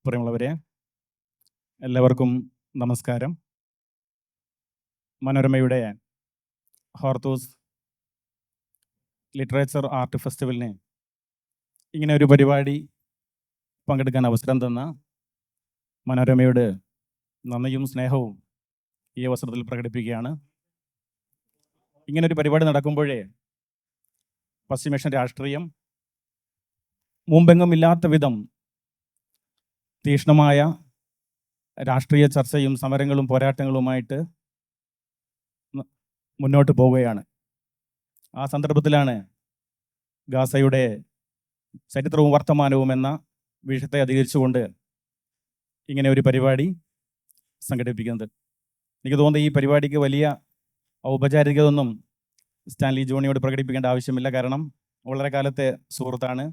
പ്രിയമുള്ളവരെ, എല്ലാവർക്കും നമസ്കാരം. മനോരമയുടെ ഹോർത്തൂസ് ലിറ്ററേച്ചർ ആർട്ട് ഫെസ്റ്റിവലിന് ഇങ്ങനെ ഒരു പരിപാടി പങ്കെടുക്കാൻ അവസരം തന്ന മനോരമയോട് നന്ദിയും സ്നേഹവും ഈ അവസരത്തിൽ പ്രകടിപ്പിക്കുകയാണ്. ഇങ്ങനൊരു പരിപാടി നടക്കുമ്പോഴേ പശ്ചിമേഷ്യൻ രാഷ്ട്രീയം മുമ്പെങ്ങും ഇല്ലാത്ത വിധം തീക്ഷ്ണമായ രാഷ്ട്രീയ ചർച്ചയും സമരങ്ങളും പോരാട്ടങ്ങളുമായിട്ട് മുന്നോട്ട് പോവുകയാണ്. ആ സന്ദർഭത്തിലാണ് ഗാസയുടെ ചരിത്രവും വർത്തമാനവും എന്ന വിഷയത്തെ അധികരിച്ചുകൊണ്ട് ഇങ്ങനെ ഒരു പരിപാടി സംഘടിപ്പിക്കുന്നത്. എനിക്ക് തോന്നുന്നത് ഈ പരിപാടിക്ക് വലിയ ഔപചാരികത ഒന്നും സ്റ്റാൻലി ജോണിയോട് പ്രകടിപ്പിക്കേണ്ട ആവശ്യമില്ല. കാരണം വളരെ കാലത്തെ സുഹൃത്താണ്.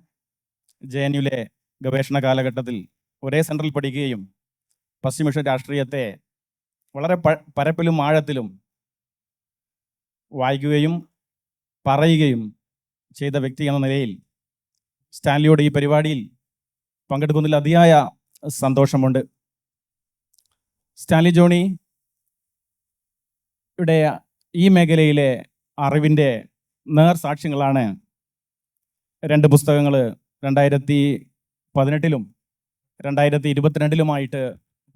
JNUവിലെ ഗവേഷണ കാലഘട്ടത്തിൽ ഒരേ സെൻട്രൽ പഠിക്കുകയും പശ്ചിമേഷ്യൻ രാഷ്ട്രീയത്തെ വളരെ പരപ്പിലും ആഴത്തിലും വായിക്കുകയും പറയുകയും ചെയ്ത വ്യക്തി എന്ന നിലയിൽ സ്റ്റാൻലിയോട് ഈ പരിപാടിയിൽ പങ്കെടുക്കുന്നതിൽ അതിയായ സന്തോഷമുണ്ട്. സ്റ്റാൻലി ജോണിയുടെ ഈ മേഖലയിലെ അറിവിൻ്റെ നേർസാക്ഷ്യങ്ങളാണ് 2 പുസ്തകങ്ങൾ 2018 2022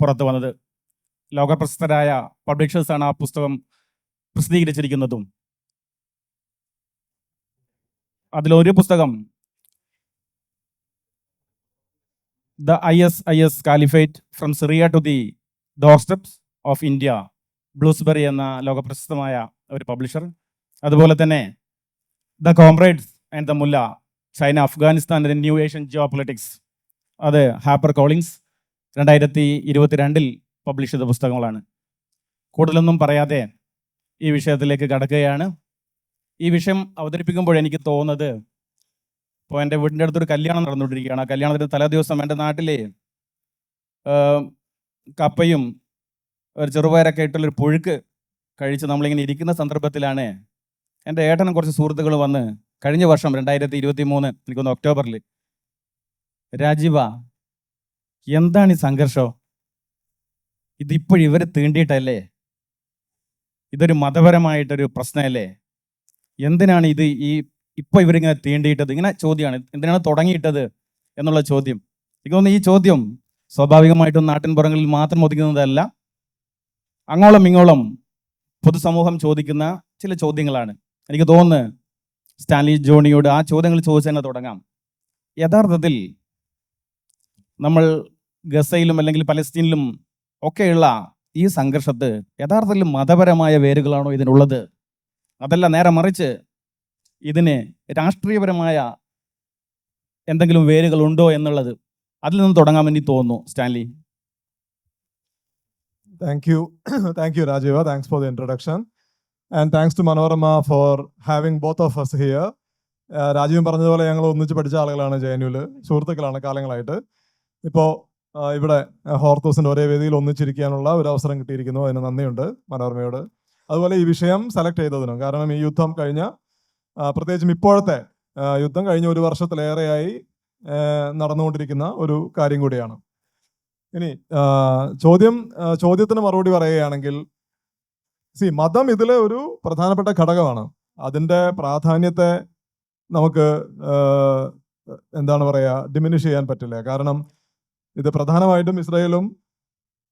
പുറത്തു വന്നത്. ലോകപ്രശസ്തരായ പബ്ലിഷേഴ്സാണ് ആ പുസ്തകം പ്രസിദ്ധീകരിച്ചിരിക്കുന്നതും. അതിലൊരു പുസ്തകം the ISIS caliphate from Syria to the doorsteps of India, Bloomsbury എന്ന ലോകപ്രശസ്തമായ ഒരു പബ്ലിഷർ. അതുപോലെ തന്നെ the comrades and the mullah, China, Afghanistan, new Asian geopolitics, അത് ഹാപ്പർ കോളിൻസ് 2022 പബ്ലിഷ് ചെയ്ത പുസ്തകങ്ങളാണ്. കൂടുതലൊന്നും പറയാതെ ഈ വിഷയത്തിലേക്ക് കടക്കുകയാണ്. ഈ വിഷയം അവതരിപ്പിക്കുമ്പോൾ എനിക്ക് തോന്നുന്നത്, ഇപ്പോൾ എൻ്റെ വീടിൻ്റെ അടുത്തൊരു കല്യാണം നടന്നുകൊണ്ടിരിക്കുകയാണ്. ആ കല്യാണത്തിന് തലേ ദിവസം എൻ്റെ നാട്ടിൽ കപ്പയും ഒരു ചെറുപയറൊക്കെ ഇട്ടുള്ളൊരു പുഴുക്ക് കഴിച്ച് നമ്മളിങ്ങനെ ഇരിക്കുന്ന സന്ദർഭത്തിലാണ് എൻ്റെ ഏട്ടനും കുറച്ച് സുഹൃത്തുക്കൾ വന്ന് കഴിഞ്ഞ വർഷം 2023 എനിക്കൊന്ന് ഒക്ടോബറിൽ, രാജീവ എന്താണ് ഈ സംഘർഷം, ഇതിപ്പോഴും ഇവർ തീണ്ടിയിട്ടല്ലേ, ഇതൊരു മതപരമായിട്ടൊരു പ്രശ്നമല്ലേ, എന്തിനാണ് ഇത് ഇപ്പോൾ ഇവരിങ്ങനെ തീണ്ടിയിട്ടത്, ഇങ്ങനെ ചോദ്യമാണ്, എന്തിനാണ് തുടങ്ങിയിട്ടത് എന്നുള്ള ചോദ്യം. എനിക്ക് തോന്നുന്നു ഈ ചോദ്യം സ്വാഭാവികമായിട്ടും നാട്ടിൻപുറങ്ങളിൽ മാത്രം ഒതുങ്ങുന്നതല്ല, അങ്ങോളം ഇങ്ങോളം പൊതുസമൂഹം ചോദിക്കുന്ന ചില ചോദ്യങ്ങളാണ്. എനിക്ക് തോന്നുന്നു സ്റ്റാൻലി ജോണിയോട് ആ ചോദ്യങ്ങൾ ചോദിച്ചു തന്നെ തുടങ്ങാം. യഥാർത്ഥത്തിൽ നമ്മൾ ഗസയിലും അല്ലെങ്കിൽ പലസ്തീനിലും ഒക്കെയുള്ള ഈ സംഘർഷത്ത് യഥാർത്ഥത്തിൽ മതപരമായ വേരുകളാണോ ഇതിനുള്ളത്, അതല്ല നേരെ മറിച്ച് ഇതിന് രാഷ്ട്രീയപരമായ എന്തെങ്കിലും വേരുകളുണ്ടോ എന്നുള്ളത്, അതിൽ നിന്ന് തുടങ്ങാമെന്ന് തോന്നുന്നു. Stanley. Thank you, Rajiva. Thanks for the introduction. And thanks to Manorama for having both of us here. Rajeevan പറഞ്ഞതുപോലെ ഞങ്ങൾ ഒന്നിച്ച് പഠിച്ച ആളുകളാണ്, JNUവിൽ സുഹൃത്തുക്കളാണ് കാലങ്ങളായിട്ട്. ഇപ്പോൾ ഇവിടെ ഹോർത്തൂസിൻ്റെ ഒരേ വേദിയിൽ ഒന്നിച്ചിരിക്കാനുള്ള ഒരു അവസരം കിട്ടിയിരിക്കുന്നു. അതിന് നന്ദിയുണ്ട് മനോരമയോട്. അതുപോലെ ഈ വിഷയം സെലക്ട് ചെയ്തതിനും. കാരണം ഈ യുദ്ധം കഴിഞ്ഞ, പ്രത്യേകിച്ചും ഇപ്പോഴത്തെ യുദ്ധം കഴിഞ്ഞ 1 വർഷത്തിലേറെയായി നടന്നുകൊണ്ടിരിക്കുന്ന ഒരു കാര്യം കൂടിയാണ്. ഇനി ചോദ്യത്തിന് മറുപടി പറയുകയാണെങ്കിൽ, മതം ഇതിലെ ഒരു പ്രധാനപ്പെട്ട ഘടകമാണ്. അതിൻ്റെ പ്രാധാന്യത്തെ നമുക്ക് എന്താണ് പറയുക, ഡിമിനിഷ് ചെയ്യാൻ പറ്റില്ല. കാരണം ഇത് പ്രധാനമായിട്ടും ഇസ്രായേലും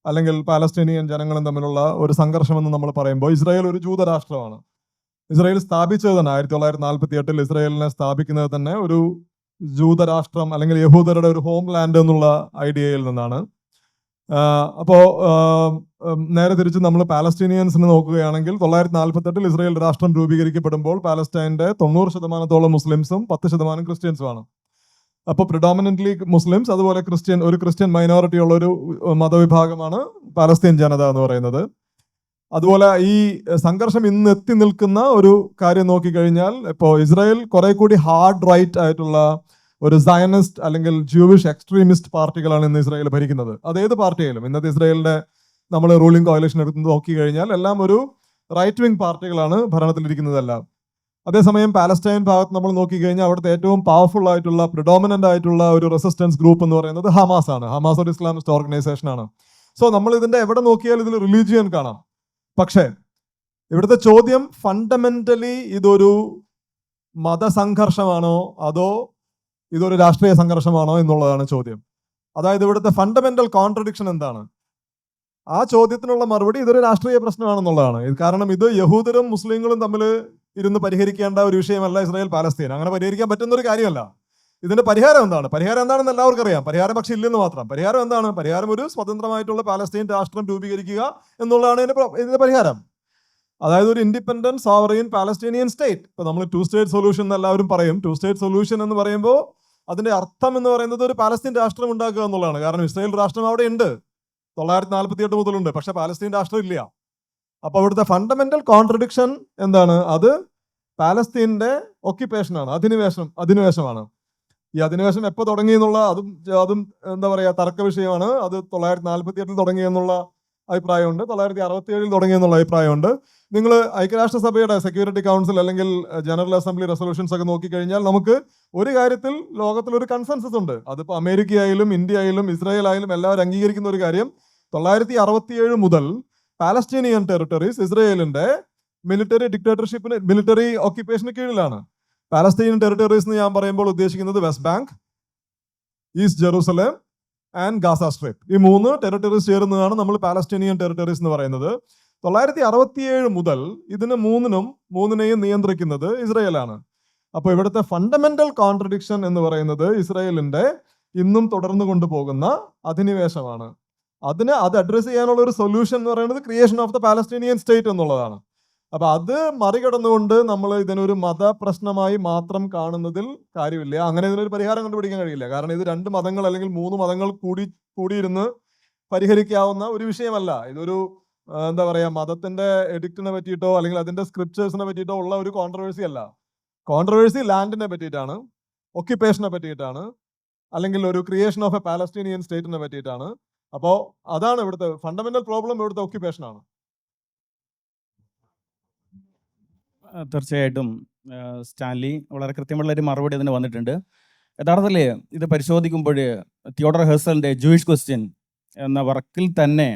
അല്ലെങ്കിൽ പാലസ്തീനിയൻ ജനങ്ങളും തമ്മിലുള്ള ഒരു സംഘർഷമെന്ന് നമ്മൾ പറയുമ്പോൾ, ഇസ്രായേൽ ഒരു ജൂതരാഷ്ട്രമാണ്. ഇസ്രായേൽ സ്ഥാപിച്ചത് തന്നെ 1948 ഇസ്രായേലിനെ സ്ഥാപിക്കുന്നത് തന്നെ ഒരു ജൂതരാഷ്ട്രം അല്ലെങ്കിൽ യഹൂദരുടെ ഒരു ഹോം ലാൻഡ് എന്നുള്ള ഐഡിയയിൽ നിന്നാണ്. അപ്പോൾ നേരെ തിരിച്ച് നമ്മൾ പാലസ്തീനിയൻസിനെ നോക്കുകയാണെങ്കിൽ 1948 ഇസ്രായേൽ രാഷ്ട്രം രൂപീകരിക്കപ്പെടുമ്പോൾ പാലസ്റ്റൈൻ്റെ 90% മുസ്ലിംസും 10% ക്രിസ്ത്യൻസുമാണ്. അപ്പോൾ പ്രിഡോമിനൻ്റ്ലി മുസ്ലിംസ്, അതുപോലെ ഒരു ക്രിസ്ത്യൻ മൈനോറിറ്റി ഉള്ള ഒരു മതവിഭാഗമാണ് പാലസ്തീൻ ജനത എന്ന് പറയുന്നത്. അതുപോലെ ഈ സംഘർഷം ഇന്ന് എത്തി നിൽക്കുന്ന ഒരു കാര്യം നോക്കിക്കഴിഞ്ഞാൽ, ഇപ്പോൾ ഇസ്രായേൽ കുറെ കൂടി ഹാർഡ് റൈറ്റ് ആയിട്ടുള്ള ഒരു സയനിസ്റ്റ് അല്ലെങ്കിൽ ജൂവിഷ് എക്സ്ട്രീമിസ്റ്റ് പാർട്ടികളാണ് ഇന്ന് ഇസ്രായേൽ ഭരിക്കുന്നത്. അതേത് പാർട്ടിയായാലും ഇന്നത്തെ ഇസ്രായേലിന്റെ നമ്മൾ റൂളിംഗ് കോalition എടുത്ത് നോക്കിക്കഴിഞ്ഞാൽ എല്ലാം ഒരു റൈറ്റ് വിങ് പാർട്ടികളാണ് ഭരണത്തിലിരിക്കുന്നതെല്ലാം. അതേസമയം പാലസ്റ്റൈൻ ഭാഗത്ത് നമ്മൾ നോക്കിക്കഴിഞ്ഞാൽ അവിടുത്തെ ഏറ്റവും പവർഫുൾ ആയിട്ടുള്ള പ്രിഡോമിനന്റ് ആയിട്ടുള്ള ഒരു റെസിസ്റ്റൻസ് ഗ്രൂപ്പ് എന്ന് പറയുന്നത് ഹമാസ് ആണ്. ഹമാസ് ഒരു ഇസ്ലാമിസ്റ്റ് ഓർഗനൈസേഷൻ ആണ്. സോ നമ്മൾ ഇതിന്റെ എവിടെ നോക്കിയാൽ ഇതിൽ റിലീജിയൻ കാണാം. പക്ഷേ ഇവിടുത്തെ ചോദ്യം ഫണ്ടമെന്റലി ഇതൊരു മതസംഘർഷമാണോ അതോ ഇതൊരു രാഷ്ട്രീയ സംഘർഷമാണോ എന്നുള്ളതാണ് ചോദ്യം. അതായത് ഇവിടുത്തെ ഫണ്ടമെന്റൽ കോൺട്രഡിക്ഷൻ എന്താണ്? ആ ചോദ്യത്തിനുള്ള മറുപടി ഇതൊരു രാഷ്ട്രീയ പ്രശ്നമാണെന്നുള്ളതാണ്. കാരണം ഇത് യഹൂദരും മുസ്ലിങ്ങളും തമ്മിൽ ഇരുന്ന് പരിഹരിക്കേണ്ട ഒരു വിഷയമല്ല ഇസ്രായേൽ പാലസ്തീൻ. അങ്ങനെ പരിഹരിക്കാൻ പറ്റുന്ന ഒരു കാര്യമല്ല. ഇതിന്റെ പരിഹാരം എന്താണ്? പരിഹാരം എന്താണെന്ന് എല്ലാവർക്കും അറിയാം. പരിഹാരം പക്ഷെ ഇല്ലെന്ന് മാത്രം. പരിഹാരം എന്താണ്? പരിഹാരം ഒരു സ്വതന്ത്രമായിട്ടുള്ള പാലസ്തീൻ രാഷ്ട്രം രൂപീകരിക്കുക എന്നുള്ളതാണ് ഇതിന്റെ പരിഹാരം. അതായത് ഒരു ഇൻഡിപെൻഡന്റ് സോവറീൻ പാലസ്തീനിയൻ സ്റ്റേറ്റ്. ഇപ്പൊ നമ്മൾ 2 സ്റ്റേറ്റ് സൊല്യൂഷൻ എന്ന് എല്ലാവരും പറയും. 2 സ്റ്റേറ്റ് സൊല്യൂഷൻ എന്ന് പറയുമ്പോൾ അതിന്റെ അർത്ഥം എന്ന് പറയുന്നത് ഒരു പാലസ്തീൻ രാഷ്ട്രം ഉണ്ടാക്കുക എന്നുള്ളതാണ്. കാരണം ഇസ്രായേൽ രാഷ്ട്രം അവിടെ ഉണ്ട്, 948 മുതലുണ്ട്. പക്ഷെ പാലസ്തീൻ രാഷ്ട്രം ഇല്ല. അപ്പൊ അവിടുത്തെ ഫണ്ടമെന്റൽ കോൺട്രഡിക്ഷൻ എന്താണ്? അത് പാലസ്തീന്റെ ഒക്യുപ്പേഷനാണ്, അധിനിവേശമാണ്. ഈ അധിനിവേശം എപ്പോൾ തുടങ്ങി എന്നുള്ള അതും എന്താ പറയാ തർക്ക വിഷയമാണ്. അത് 948 തുടങ്ങി എന്നുള്ള അഭിപ്രായമുണ്ട്, 967 തുടങ്ങി എന്നുള്ള അഭിപ്രായമുണ്ട്. നിങ്ങൾ ഐക്യരാഷ്ട്രസഭയുടെ സെക്യൂരിറ്റി കൗൺസിൽ അല്ലെങ്കിൽ ജനറൽ അസംബ്ലി റെസൊല്യൂഷൻസ് ഒക്കെ നോക്കിക്കഴിഞ്ഞാൽ നമുക്ക് ഒരു കാര്യത്തിൽ ലോകത്തിൽ ഒരു കൺസെൻസസ് ഉണ്ട്. അതിപ്പോൾ അമേരിക്ക ആയാലും ഇന്ത്യ ആയാലും ഇസ്രായേൽ ആയാലും എല്ലാവരും അംഗീകരിക്കുന്ന ഒരു കാര്യം, 967 മുതൽ പാലസ്തീനിയൻ ടെറിട്ടറീസ് ഇസ്രായേലിന്റെ മിലിറ്ററി ഓക്യുപ്പേഷന് കീഴിലാണ്. പാലസ്തീനിയൻ ടെറിട്ടറീസ് എന്ന് ഞാൻ പറയുമ്പോൾ ഉദ്ദേശിക്കുന്നത് west bank, east Jerusalem and Gaza strip. ഈ 3 ടെറിട്ടറീസ് ചേരുന്നതാണ് നമ്മൾ പാലസ്തീനിയൻ ടെറിട്ടറീസ് എന്ന് പറയുന്നത്. 967 മുതൽ ഇതിന് മൂന്നിനെയും നിയന്ത്രിക്കുന്നത് ഇസ്രായേലാണ്. അപ്പോൾ ഇവിടുത്തെ ഫണ്ടമെന്റൽ കോൺട്രഡിക്ഷൻ എന്ന് പറയുന്നത് ഇസ്രായേലിന്റെ ഇന്നും തുടർന്നു കൊണ്ടുപോകുന്ന അധിനിവേശമാണ്. അത് അഡ്രസ് ചെയ്യാനുള്ള ഒരു സൊല്യൂഷൻ എന്ന് പറയുന്നത് creation of the Palestinian state എന്നുള്ളതാണ്. അപ്പൊ അത് മറികടന്നുകൊണ്ട് നമ്മൾ ഇതിനൊരു മതപ്രശ്നമായി മാത്രം കാണുന്നതിൽ കാര്യമില്ല. അങ്ങനെ ഇതിനൊരു പരിഹാരം കണ്ടുപിടിക്കാൻ കഴിയില്ല. കാരണം ഇത് 2 മതങ്ങൾ അല്ലെങ്കിൽ 3 മതങ്ങൾ കൂടിയിരുന്ന് പരിഹരിക്കാവുന്ന ഒരു വിഷയമല്ല. ഇതൊരു എന്താ പറയാ മതത്തിന്റെ എഡിക്റ്റിനെ പറ്റിയിട്ടോ അല്ലെങ്കിൽ അതിന്റെ സ്ക്രിപ്റ്റേഴ്സിനെ പറ്റിയിട്ടോ ഉള്ള ഒരു കോൺട്രവേഴ്സി അല്ല. കോൺട്രവേഴ്സി ലാൻഡിനെ പറ്റിയിട്ടാണ്, ഒക്യുപ്പേഷനെ പറ്റിയിട്ടാണ്, അല്ലെങ്കിൽ ഒരു ക്രിയേഷൻ ഓഫ് എ പാലസ്തീനിയൻ സ്റ്റേറ്റിനെ പറ്റിയിട്ടാണ്. അപ്പോൾ അതാണ് ഇവിടുത്തെ ഫണ്ടമെന്റൽ പ്രോബ്ലം, ഇവിടുത്തെ ഒക്യുപ്പേഷനാണ്. തീർച്ചയായിട്ടും സ്റ്റാൻലി വളരെ കൃത്യമുള്ള ഒരു മറുപടി അതിന് വന്നിട്ടുണ്ട്. യഥാർത്ഥത്തിൽ ഇത് പരിശോധിക്കുമ്പോൾ തിയോഡർ ഹെർസലിൻ്റെ ജൂയിഷ് ക്വസ്റ്റ്യൻ എന്ന വർക്കിൽ തന്നെ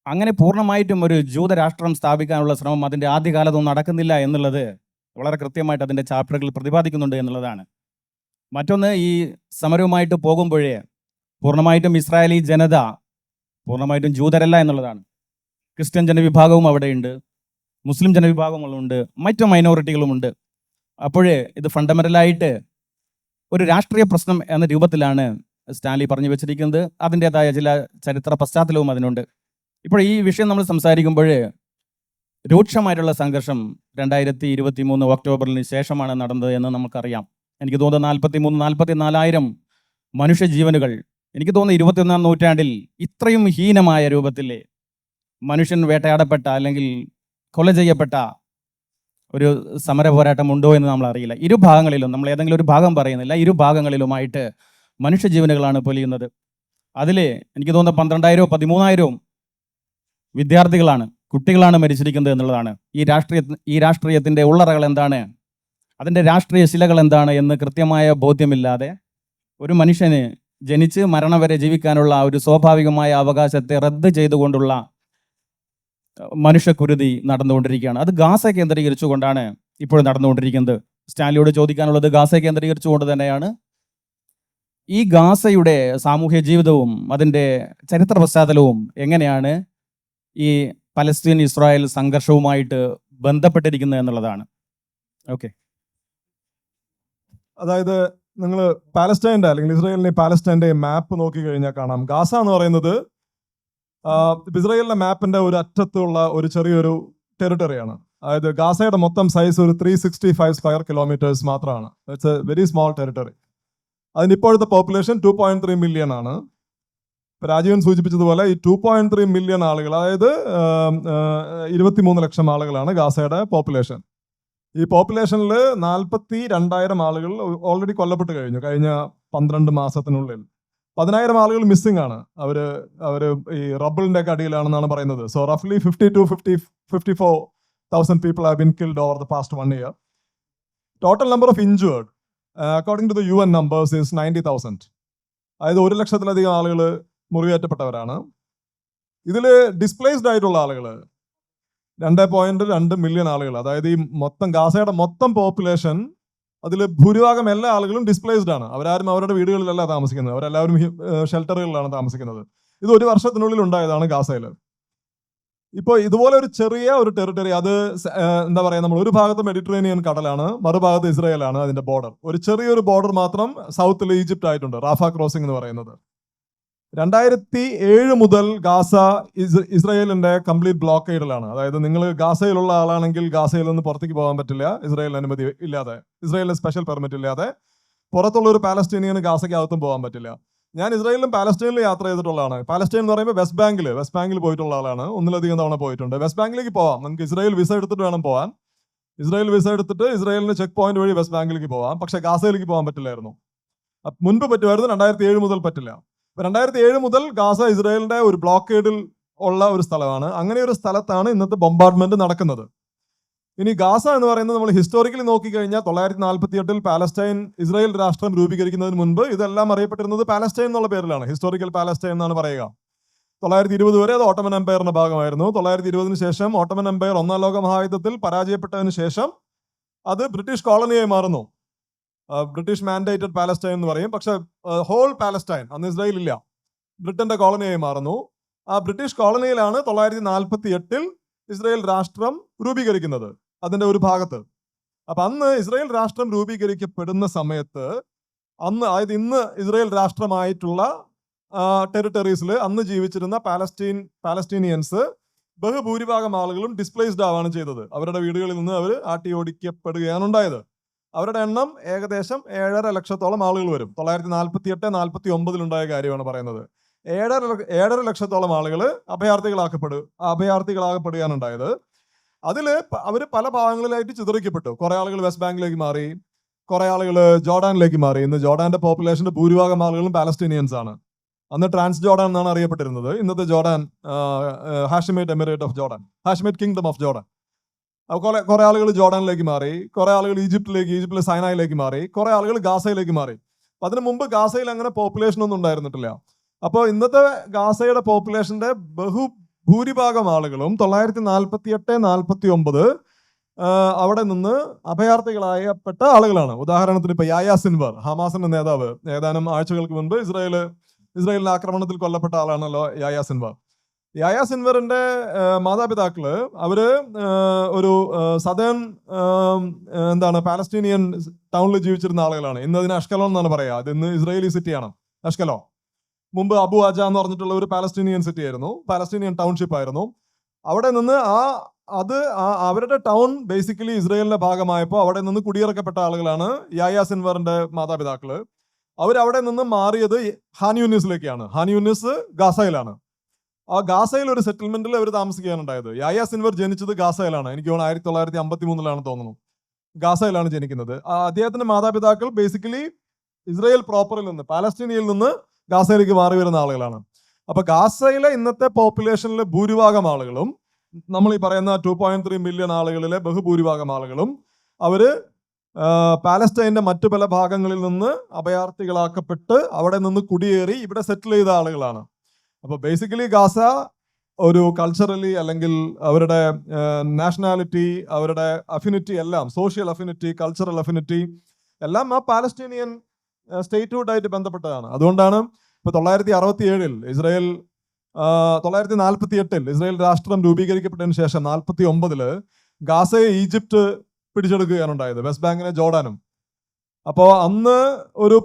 അങ്ങനെ പൂർണ്ണമായിട്ടും ഒരു ജൂതരാഷ്ട്രം സ്ഥാപിക്കാനുള്ള ശ്രമം അതിൻ്റെ ആദ്യകാലത്തൊന്നും നടക്കുന്നില്ല എന്നുള്ളത് വളരെ കൃത്യമായിട്ട് അതിൻ്റെ ചാപ്റ്ററുകളിൽ പ്രതിപാദിക്കുന്നുണ്ട് എന്നുള്ളതാണ്. മറ്റൊന്ന്, ഈ സമരവുമായിട്ട് പോകുമ്പോഴേ പൂർണ്ണമായിട്ടും ഇസ്രായേലി ജനത പൂർണ്ണമായിട്ടും ജൂതരല്ല എന്നുള്ളതാണ്. ക്രിസ്ത്യൻ ജനവിഭാഗവും അവിടെയുണ്ട്, മുസ്ലിം ജനവിഭാഗങ്ങളുണ്ട്, മറ്റു മൈനോറിറ്റികളുമുണ്ട്. അപ്പോഴേ ഇത് ഫണ്ടമെൻ്റലായിട്ട് ഒരു രാഷ്ട്രീയ പ്രശ്നം എന്ന രൂപത്തിലാണ് സ്റ്റാൻലി പറഞ്ഞു വെച്ചിരിക്കുന്നത്. അതിൻ്റെതായ ചില ചരിത്ര പശ്ചാത്തലവും അതിനുണ്ട്. ഇപ്പോൾ ഈ വിഷയം നമ്മൾ സംസാരിക്കുമ്പോൾ രൂക്ഷമായിട്ടുള്ള സംഘർഷം 2023 ഒക്ടോബറിന് ശേഷമാണ് നടന്നത് എന്ന് നമുക്കറിയാം. എനിക്ക് തോന്നുന്നു 43,000-44,000 മനുഷ്യജീവനുകൾ, എനിക്ക് തോന്നുന്നു 21ാം നൂറ്റാണ്ടിൽ ഇത്രയും ഹീനമായ രൂപത്തിൽ മനുഷ്യൻ വേട്ടയാടപ്പെട്ട അല്ലെങ്കിൽ കൊല ചെയ്യപ്പെട്ട ഒരു സമര പോരാട്ടം ഉണ്ടോ എന്ന് നമ്മൾ അറിയില്ല. ഇരുഭാഗങ്ങളിലും, നമ്മൾ ഏതെങ്കിലും ഒരു ഭാഗം പറയുന്നില്ല, ഇരുഭാഗങ്ങളിലുമായിട്ട് മനുഷ്യജീവനുകളാണ് പൊലിയുന്നത്. അതിൽ എനിക്ക് തോന്നുന്നു 12,000-ഓ 13,000-ഓ വിദ്യാർത്ഥികളാണ്, കുട്ടികളാണ് മരിച്ചിരിക്കുന്നത് എന്നുള്ളതാണ്. ഈ രാഷ്ട്രീയത്തിൻ്റെ ഉള്ളറകൾ എന്താണ്, അതിൻ്റെ രാഷ്ട്രീയ ശിലകൾ എന്താണ് എന്ന് കൃത്യമായ ബോധ്യമില്ലാതെ ഒരു മനുഷ്യന് ജനിച്ച് മരണം വരെ ജീവിക്കാനുള്ള ഒരു സ്വാഭാവികമായ അവകാശത്തെ റദ്ദ് ചെയ്തുകൊണ്ടുള്ള മനുഷ്യക്കുരുതി നടന്നുകൊണ്ടിരിക്കുകയാണ്. അത് ഗാസ കേന്ദ്രീകരിച്ചുകൊണ്ടാണ് ഇപ്പോൾ നടന്നുകൊണ്ടിരിക്കുന്നത്. സ്റ്റാൻലിയോട് ചോദിക്കാനുള്ളത് ഗാസ കേന്ദ്രീകരിച്ചുകൊണ്ട് തന്നെയാണ്. ഈ ഗാസയുടെ സാമൂഹ്യ ജീവിതവും അതിൻ്റെ ചരിത്ര പശ്ചാത്തലവും എങ്ങനെയാണ് ഈ പലസ്തീൻ ഇസ്രായേൽ സംഘർഷവുമായിട്ട് ബന്ധപ്പെട്ടിരിക്കുന്നത് എന്നുള്ളതാണ്. ഓക്കെ, അതായത് നിങ്ങൾ പാലസ്റ്റൈൻ്റെ അല്ലെങ്കിൽ ഇസ്രായേലിന്റെ പാലസ്റ്റൈൻ്റെ മാപ്പ് നോക്കി കഴിഞ്ഞാൽ കാണാം, ഗാസ എന്ന് പറയുന്നത് ഇസ്രായേലിന്റെ മാപ്പിന്റെ ഒരു അറ്റത്തുള്ള ഒരു ചെറിയൊരു ടെറിട്ടറിയാണ്. അതായത് ഗാസയുടെ മൊത്തം സൈസ് ഒരു 365 സ്ക്വയർ കിലോമീറ്റേഴ്സ് മാത്രമാണ്. It's A very small territory. അതിന് ഇപ്പോഴത്തെ പോപ്പുലേഷൻ 2.3 മില്യൺ ആണ്. രാജീവൻ സൂചിപ്പിച്ചതുപോലെ ഈ 2.3 മില്യൺ ആളുകൾ, അതായത് 23 ലക്ഷം ആളുകളാണ് ഗാസയുടെ പോപ്പുലേഷൻ. ഈ പോപ്പുലേഷനിൽ 42,000 ആളുകൾ ഓൾറെഡി കൊല്ലപ്പെട്ട് കഴിഞ്ഞു കഴിഞ്ഞ 12 മാസത്തിനുള്ളിൽ. 10,000 ആളുകൾ മിസ്സിംഗ് ആണ്. അവര് ഈ റബ്ബിളിന്റെ ഒക്കെ അടിയിലാണെന്നാണ് പറയുന്നത്. സോ റഫ്ലി 50 to 54 1,000 people have been killed over the past 1 year. Total number of injured, according to the UN numbers, is 90,000. അതായത് 1,00,000-ലധികം ആളുകൾ മുറിവേറ്റപ്പെട്ടവരാണ്. ഇതിൽ ഡിസ്പ്ലേസ്ഡ് ആയിട്ടുള്ള ആളുകൾ 2.2 മില്യൺ ആളുകൾ. അതായത് ഈ മൊത്തം ഗാസയുടെ മൊത്തം പോപ്പുലേഷൻ അതിൽ ഭൂരിഭാഗം എല്ലാ ആളുകളും ഡിസ്പ്ലേസ്ഡ് ആണ്. അവരാരും അവരുടെ വീടുകളിലല്ല താമസിക്കുന്നത്, അവരെല്ലാവരും ഷെൽട്ടറുകളിലാണ് താമസിക്കുന്നത്. ഇത് 1 വർഷത്തിനുള്ളിൽ ഉണ്ടായതാണ് ഗാസയിൽ. ഇപ്പോൾ ഇതുപോലെ ഒരു ചെറിയ ഒരു ടെറിട്ടറി, അത് എന്താ പറയുക, നമ്മൾ ഒരു ഭാഗത്ത് മെഡിറ്ററേനിയൻ കടലാണ്, മറുഭാഗത്ത് ഇസ്രായേലാണ് അതിന്റെ ബോർഡർ. ഒരു ചെറിയൊരു ബോർഡർ മാത്രം സൗത്തിൽ ഈജിപ്റ്റ് ആയിട്ടുണ്ട്, റാഫ ക്രോസിംഗ് എന്ന് പറയുന്നത്. 2007 മുതൽ ഗാസ ഇസ്രായേലിന്റെ കംപ്ലീറ്റ് ബ്ലോക്കേഡിലാണ്. അതായത് നിങ്ങൾ ഗാസയിലുള്ള ആളാണെങ്കിൽ ഗാസയിൽ നിന്ന് പുറത്തേക്ക് പോകാൻ പറ്റില്ല, ഇസ്രായേലിന് അനുമതി ഇല്ലാതെ, ഇസ്രായേലിന് സ്പെഷ്യൽ പെർമിറ്റ് ഇല്ലാതെ. പുറത്തുള്ള ഒരു പാലസ്തീനിയന് ഗാസയ്ക്കകത്തും പോകാൻ പറ്റില്ല. ഞാൻ ഇസ്രായേലിലും പാലസ്റ്റൈനിലും യാത്ര ചെയ്തിട്ടുള്ളതാണ്. പാലസ്റ്റൈൻ എന്ന് പറയുമ്പോൾ വെസ്റ്റ് ബാങ്കിൽ പോയിട്ടുള്ള ആളാണ്, ഒന്നിലധികം തവണ പോയിട്ടുണ്ട്. വെസ്റ്റ് ബാങ്കിലേക്ക് പോവാം, നമുക്ക് ഇസ്രായേൽ വിസ എടുത്തിട്ട് വേണം പോകാൻ. ഇസ്രായേൽ വിസ എടുത്തിട്ട് ഇസ്രായേലിന് ചെക്ക് പോയിന്റ് വഴി വെസ്റ്റ് ബാങ്കിലേക്ക് പോവാം. പക്ഷെ ഗാസയിലേക്ക് പോകാൻ പറ്റില്ലായിരുന്നു. മുൻപ് പറ്റുമായിരുന്നു, 2007 മുതൽ പറ്റില്ല. 2007 മുതൽ ഗാസ ഇസ്രായേലിന്റെ ഒരു ബ്ലോക്കേഡിൽ ഉള്ള ഒരു സ്ഥലമാണ്. അങ്ങനെ ഒരു സ്ഥലത്താണ് ഇന്നത്തെ ബോംബാർഡ്മെന്റ് നടക്കുന്നത്. ഇനി ഗാസ എന്ന് പറയുന്നത് നമ്മൾ ഹിസ്റ്റോറിക്കലി നോക്കിക്കഴിഞ്ഞാൽ 948 പാലസ്റ്റൈൻ ഇസ്രായേൽ രാഷ്ട്രം രൂപീകരിക്കുന്നതിന് മുൻപ് ഇതെല്ലാം അറിയപ്പെട്ടിരുന്നത് പാലസ്റ്റൈൻ എന്നുള്ള പേരിലാണ്. ഹിസ്റ്റോറിക്കൽ പാലസ്റ്റൈൻ എന്നാണ് പറയുക. 920 വരെ അത് ഓട്ടോമൻ എംപയറിന്റെ ഭാഗമായിരുന്നു. 920 ശേഷം ഓട്ടോമൻ എംപയർ 1-ാം ലോക മഹായുദ്ധത്തിൽ പരാജയപ്പെട്ടതിന് ശേഷം അത് ബ്രിട്ടീഷ് കോളനിയായി മാറുന്നു. ബ്രിട്ടീഷ് മാൻഡേറ്റഡ് പാലസ്റ്റൈൻ എന്ന് പറയും. പക്ഷെ ഹോൾ പാലസ്റ്റൈൻ, അന്ന് ഇസ്രായേൽ ഇല്ല, ബ്രിട്ടന്റെ കോളനിയായി മാറുന്നു. ആ ബ്രിട്ടീഷ് കോളനിയിലാണ് 948 ഇസ്രായേൽ രാഷ്ട്രം രൂപീകരിക്കുന്നത്, അതിന്റെ ഒരു ഭാഗത്ത്. അപ്പൊ അന്ന് ഇസ്രായേൽ രാഷ്ട്രം രൂപീകരിക്കപ്പെടുന്ന സമയത്ത് അതായത് ഇന്ന് ഇസ്രായേൽ രാഷ്ട്രമായിട്ടുള്ള ടെറിട്ടറീസിൽ അന്ന് ജീവിച്ചിരുന്ന പാലസ്റ്റീനിയൻസ് ബഹുഭൂരിഭാഗം ആളുകളും ഡിസ്പ്ലേസ്ഡ് ആവാണ് ചെയ്തത്. അവരുടെ വീടുകളിൽ നിന്ന് അവർ ആട്ടി ഓടിക്കപ്പെടുകയാണ് ഉണ്ടായത്. അവരുടെ എണ്ണം ഏകദേശം 7.5 ലക്ഷത്തോളം ആളുകൾ വരും. 948-49 ഉണ്ടായ കാര്യമാണ് പറയുന്നത്. 7.5 ലക്ഷത്തോളം ആളുകൾ അഭയാർത്ഥികളാക്കപ്പെടുകയാണ് ഉണ്ടായത്. അതിൽ അവർ പല ഭാഗങ്ങളിലായിട്ട് ചിതറിക്കപ്പെട്ടു. കുറെ ആളുകൾ വെസ്റ്റ് ബാങ്കിലേക്ക് മാറി, കുറെ ആളുകൾ ജോർഡാനിലേക്ക് മാറി. ഇന്ന് ജോർഡാന്റെ പോപ്പുലേഷന്റെ ഭൂരിഭാഗം ആളുകളും പാലസ്റ്റീനിയൻസ് ആണ്. അന്ന് ട്രാൻസ് ജോർഡാൻ എന്നാണ് അറിയപ്പെട്ടിരുന്നത്. ഇന്നത്തെ Jordan Hashemite emirate of Jordan, Hashemite kingdom of Jordan. കുറെ ആളുകൾ ജോർഡാനിലേക്ക് മാറി, കുറെ ആളുകൾ ഈജിപ്തിലെ സൈനായിലേക്ക് മാറി, കുറെ ആളുകൾ ഗാസയിലേക്ക് മാറി. അപ്പൊ അതിനു മുമ്പ് ഗാസയിൽ അങ്ങനെ പോപ്പുലേഷൻ ഒന്നും ഉണ്ടായിരുന്നിട്ടില്ല. അപ്പോൾ ഇന്നത്തെ ഗാസയുടെ പോപ്പുലേഷന്റെ ഭൂരിഭാഗം ആളുകളും 948-49 അവിടെ നിന്ന് അഭയാർത്ഥികളായപ്പെട്ട ആളുകളാണ്. ഉദാഹരണത്തിന് ഇപ്പൊ യായ സിൻവർ, ഹമാസിന്റെ നേതാവ്, ഏതാനും ആഴ്ചകൾക്ക് മുൻപ് ഇസ്രായേലിന്റെ ആക്രമണത്തിൽ കൊല്ലപ്പെട്ട ആളാണല്ലോ യായ സിൻവർ. യായ സിൻവറിന്റെ മാതാപിതാക്കള് അവര് ഒരു സദേൺ പാലസ്റ്റീനിയൻ ടൗണിൽ ജീവിച്ചിരുന്ന ആളുകളാണ്. ഇന്ന് അതിന് അഷ്കലോൺ എന്നാണ് പറയാ. അത് ഇന്ന് ഇസ്രായേലി സിറ്റിയാണ് അഷ്കലോ. മുമ്പ് അബു ആജ എന്ന് പറഞ്ഞിട്ടുള്ള ഒരു പാലസ്റ്റീനിയൻ സിറ്റി ആയിരുന്നു, പാലസ്റ്റീനിയൻ ടൗൺഷിപ്പ് ആയിരുന്നു. അവിടെ നിന്ന് അവരുടെ ടൗൺ ബേസിക്കലി ഇസ്രായേലിന്റെ ഭാഗമായപ്പോൾ അവിടെ നിന്ന് കുടിയിറക്കപ്പെട്ട ആളുകളാണ് യായ സിൻവറിന്റെ മാതാപിതാക്കള്. അവരവിടെ നിന്ന് മാറിയത് ഹാൻ യൂനിസിലേക്കാണ്. ഹാൻ യൂനിസ് ഗാസയിലാണ്. ആ ഗാസയിൽ ഒരു സെറ്റിൽമെന്റിൽ അവർ താമസിക്കാനുണ്ടായത്. യായ സിൻവർ ജനിച്ചത് ഗാസയിലാണ്. എനിക്ക് തോന്നുന്നു 1953 തോന്നുന്നു ഗാസയിലാണ് ജനിക്കുന്നത്. അദ്ദേഹത്തിന്റെ മാതാപിതാക്കൾ ബേസിക്കലി ഇസ്രായേൽ പ്രോപ്പറിൽ നിന്ന്, പാലസ്തീനിയയിൽ നിന്ന് ഗാസയിലേക്ക് മാറി വരുന്ന ആളുകളാണ്. അപ്പൊ ഗാസയിലെ ഇന്നത്തെ പോപ്പുലേഷനിലെ ഭൂരിഭാഗം ആളുകളും, നമ്മൾ ഈ പറയുന്ന 2.3 മില്യൺ ആളുകളിലെ ബഹുഭൂരിഭാഗം ആളുകളും അവര് പാലസ്റ്റൈന്റെ മറ്റു പല ഭാഗങ്ങളിൽ നിന്ന് അഭയാർത്ഥികളാക്കപ്പെട്ട് അവിടെ നിന്ന് കുടിയേറി ഇവിടെ സെറ്റിൽ ചെയ്ത ആളുകളാണ്. അപ്പൊ ബേസിക്കലി ഗാസ ഒരു കൾച്ചറലി അല്ലെങ്കിൽ അവരുടെ നാഷണാലിറ്റി, അവരുടെ അഫിനിറ്റി എല്ലാം, സോഷ്യൽ അഫിനിറ്റി, കൾച്ചറൽ അഫിനിറ്റി എല്ലാം ആ പാലസ്റ്റീനിയൻ സ്റ്റേറ്റ്ഹുഡായിട്ട് ബന്ധപ്പെട്ടതാണ്. അതുകൊണ്ടാണ് ഇപ്പൊ 967 ഇസ്രായേൽ 948 ഇസ്രായേൽ രാഷ്ട്രം രൂപീകരിക്കപ്പെട്ടതിന് ശേഷം 49 ഗാസയെ ഈജിപ്റ്റ് പിടിച്ചെടുക്കുകയാണ് ഉണ്ടായത്, വെസ്റ്റ് ബാങ്കിനെ ജോർഡാനും. അപ്പോൾ അന്ന് ഒരു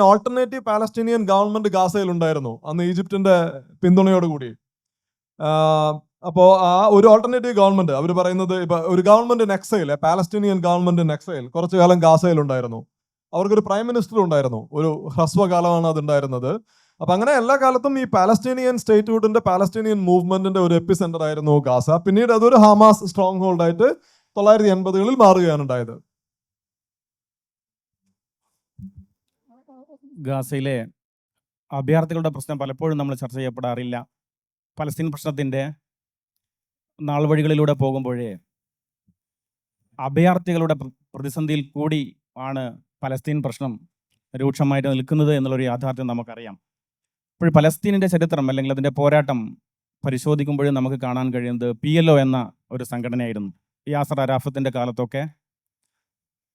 ഓൾട്ടർനേറ്റീവ് പാലസ്റ്റീനിയൻ ഗവൺമെന്റ് ഗാസയിൽ ഉണ്ടായിരുന്നു, അന്ന് ഈജിപ്തിന്റെ പിന്തുണയോടുകൂടി. അപ്പോൾ ആ ഒരു ഓൾട്ടർനേറ്റീവ് ഗവൺമെന്റ്, അവർ പറയുന്നത് ഇപ്പൊ ഒരു government in exile, Palestinian government in exile കുറച്ചു കാലം ഗാസയിൽ ഉണ്ടായിരുന്നു. അവർക്കൊരു പ്രൈം മിനിസ്റ്റർ ഉണ്ടായിരുന്നു, ഒരു ഹ്രസ്വകാലമാണ് അതുണ്ടായിരുന്നത്. അപ്പൊ അങ്ങനെ എല്ലാ കാലത്തും ഈ പാലസ്റ്റീനിയൻ സ്റ്റേറ്റ്ഹുഡിന്റെ, പാലസ്റ്റീനിയൻ മൂവ്മെന്റിന്റെ ഒരു എപ്പി സെന്റർ ആയിരുന്നു ഗാസ. പിന്നീട് അതൊരു ഹമാസ് സ്ട്രോങ് ഹോൾഡ് ആയിട്ട് 980-കളിൽ മാറുകയാണ് ഉണ്ടായത്. ഗാസയിലെ അഭയാർത്ഥികളുടെ പ്രശ്നം പലപ്പോഴും നമ്മൾ ചർച്ച ചെയ്യപ്പെടാറില്ല. പലസ്തീൻ പ്രശ്നത്തിൻ്റെ നാൾവഴികളിലൂടെ പോകുമ്പോഴേ അഭയാർത്ഥികളുടെ പ്രതിസന്ധിയിൽ കൂടി ആണ് പലസ്തീൻ പ്രശ്നം രൂക്ഷമായിട്ട് നിൽക്കുന്നത് എന്നുള്ളൊരു യാഥാർത്ഥ്യം നമുക്കറിയാം. ഇപ്പോൾ പലസ്തീനിൻ്റെ ചരിത്രം അല്ലെങ്കിൽ അതിൻ്റെ പോരാട്ടം പരിശോധിക്കുമ്പോഴും നമുക്ക് കാണാൻ കഴിയുന്നത് PLO എന്ന ഒരു സംഘടനയായിരുന്നു. യാസർ അറാഫത്തിൻ്റെ കാലത്തൊക്കെ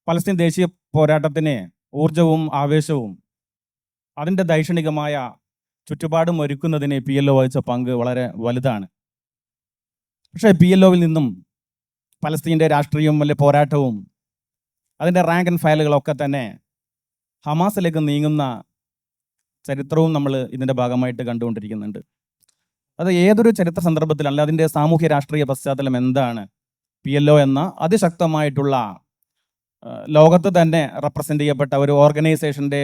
പലസ്തീൻ ദേശീയ പോരാട്ടത്തിന് ഊർജവും ആവേശവും അതിൻ്റെ ദൈക്ഷണികമായ ചുറ്റുപാടും ഒരുക്കുന്നതിന് PLO വഹിച്ച പങ്ക് വളരെ വലുതാണ്. പക്ഷേ PLOവിൽ നിന്നും പലസ്തീൻ്റെ രാഷ്ട്രീയവും വലിയ പോരാട്ടവും അതിൻ്റെ റാങ്ക് ആൻഡ് ഫയലുകളൊക്കെ തന്നെ ഹമാസിലേക്ക് നീങ്ങുന്ന ചരിത്രവും നമ്മൾ ഇതിൻ്റെ ഭാഗമായിട്ട് കണ്ടുകൊണ്ടിരിക്കുന്നുണ്ട്. അത് ഏതൊരു ചരിത്ര സന്ദർഭത്തിലല്ല, അതിൻ്റെ സാമൂഹ്യ രാഷ്ട്രീയ പശ്ചാത്തലം എന്താണ്? PLO എന്ന അതിശക്തമായിട്ടുള്ള ലോകത്ത് തന്നെ റെപ്രസെൻ്റ് ചെയ്യപ്പെട്ട ഒരു ഓർഗനൈസേഷൻ്റെ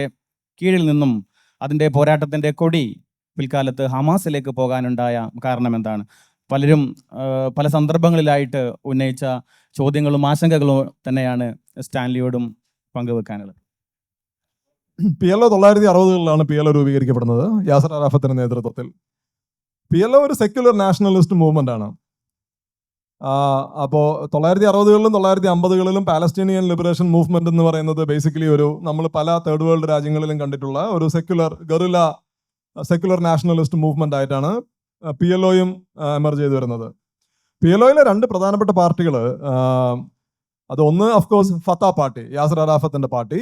കീഴിൽ നിന്നും അതിൻ്റെ പോരാട്ടത്തിൻ്റെ കൊടി പിൽക്കാലത്ത് ഹമാസിലേക്ക് പോകാനുണ്ടായ കാരണം എന്താണ്? പലരും പല സന്ദർഭങ്ങളിലായിട്ട് ഉന്നയിച്ച ചോദ്യങ്ങളും ആശങ്കകളും തന്നെയാണ് സ്റ്റാൻലിയോടും പങ്കുവെക്കാനുള്ളത്. PLO 1960-കളിലാണ് PLO രൂപീകരിക്കപ്പെടുന്നത് യാസർ അറാഫത്തിന്റെ നേതൃത്വത്തിൽ. PLO ഒരു സെക്യുലർ നാഷണലിസ്റ്റ് മൂവ്മെന്റ് ആണ്. അപ്പോൾ 1960-കളിലും 1950-കളിലും പാലസ്തീനിയൻ ലിബറേഷൻ മൂവ്മെന്റ് എന്ന് പറയുന്നത് ബേസിക്കലി ഒരു നമ്മൾ പല തേർഡ് വേൾഡ് രാജ്യങ്ങളിലും കണ്ടിട്ടുള്ള ഒരു സെക്യുലർ നാഷണലിസ്റ്റ് മൂവ്മെന്റ് ആയിട്ടാണ് PLOയും എമർജ് ചെയ്തു വരുന്നത്. PLOയിലെ രണ്ട് പ്രധാനപ്പെട്ട പാർട്ടികൾ, അത് ഒന്ന് ഓഫ്കോഴ്സ് ഫത്ത പാർട്ടി, യാസർ അറാഫത്തിന്റെ പാർട്ടി.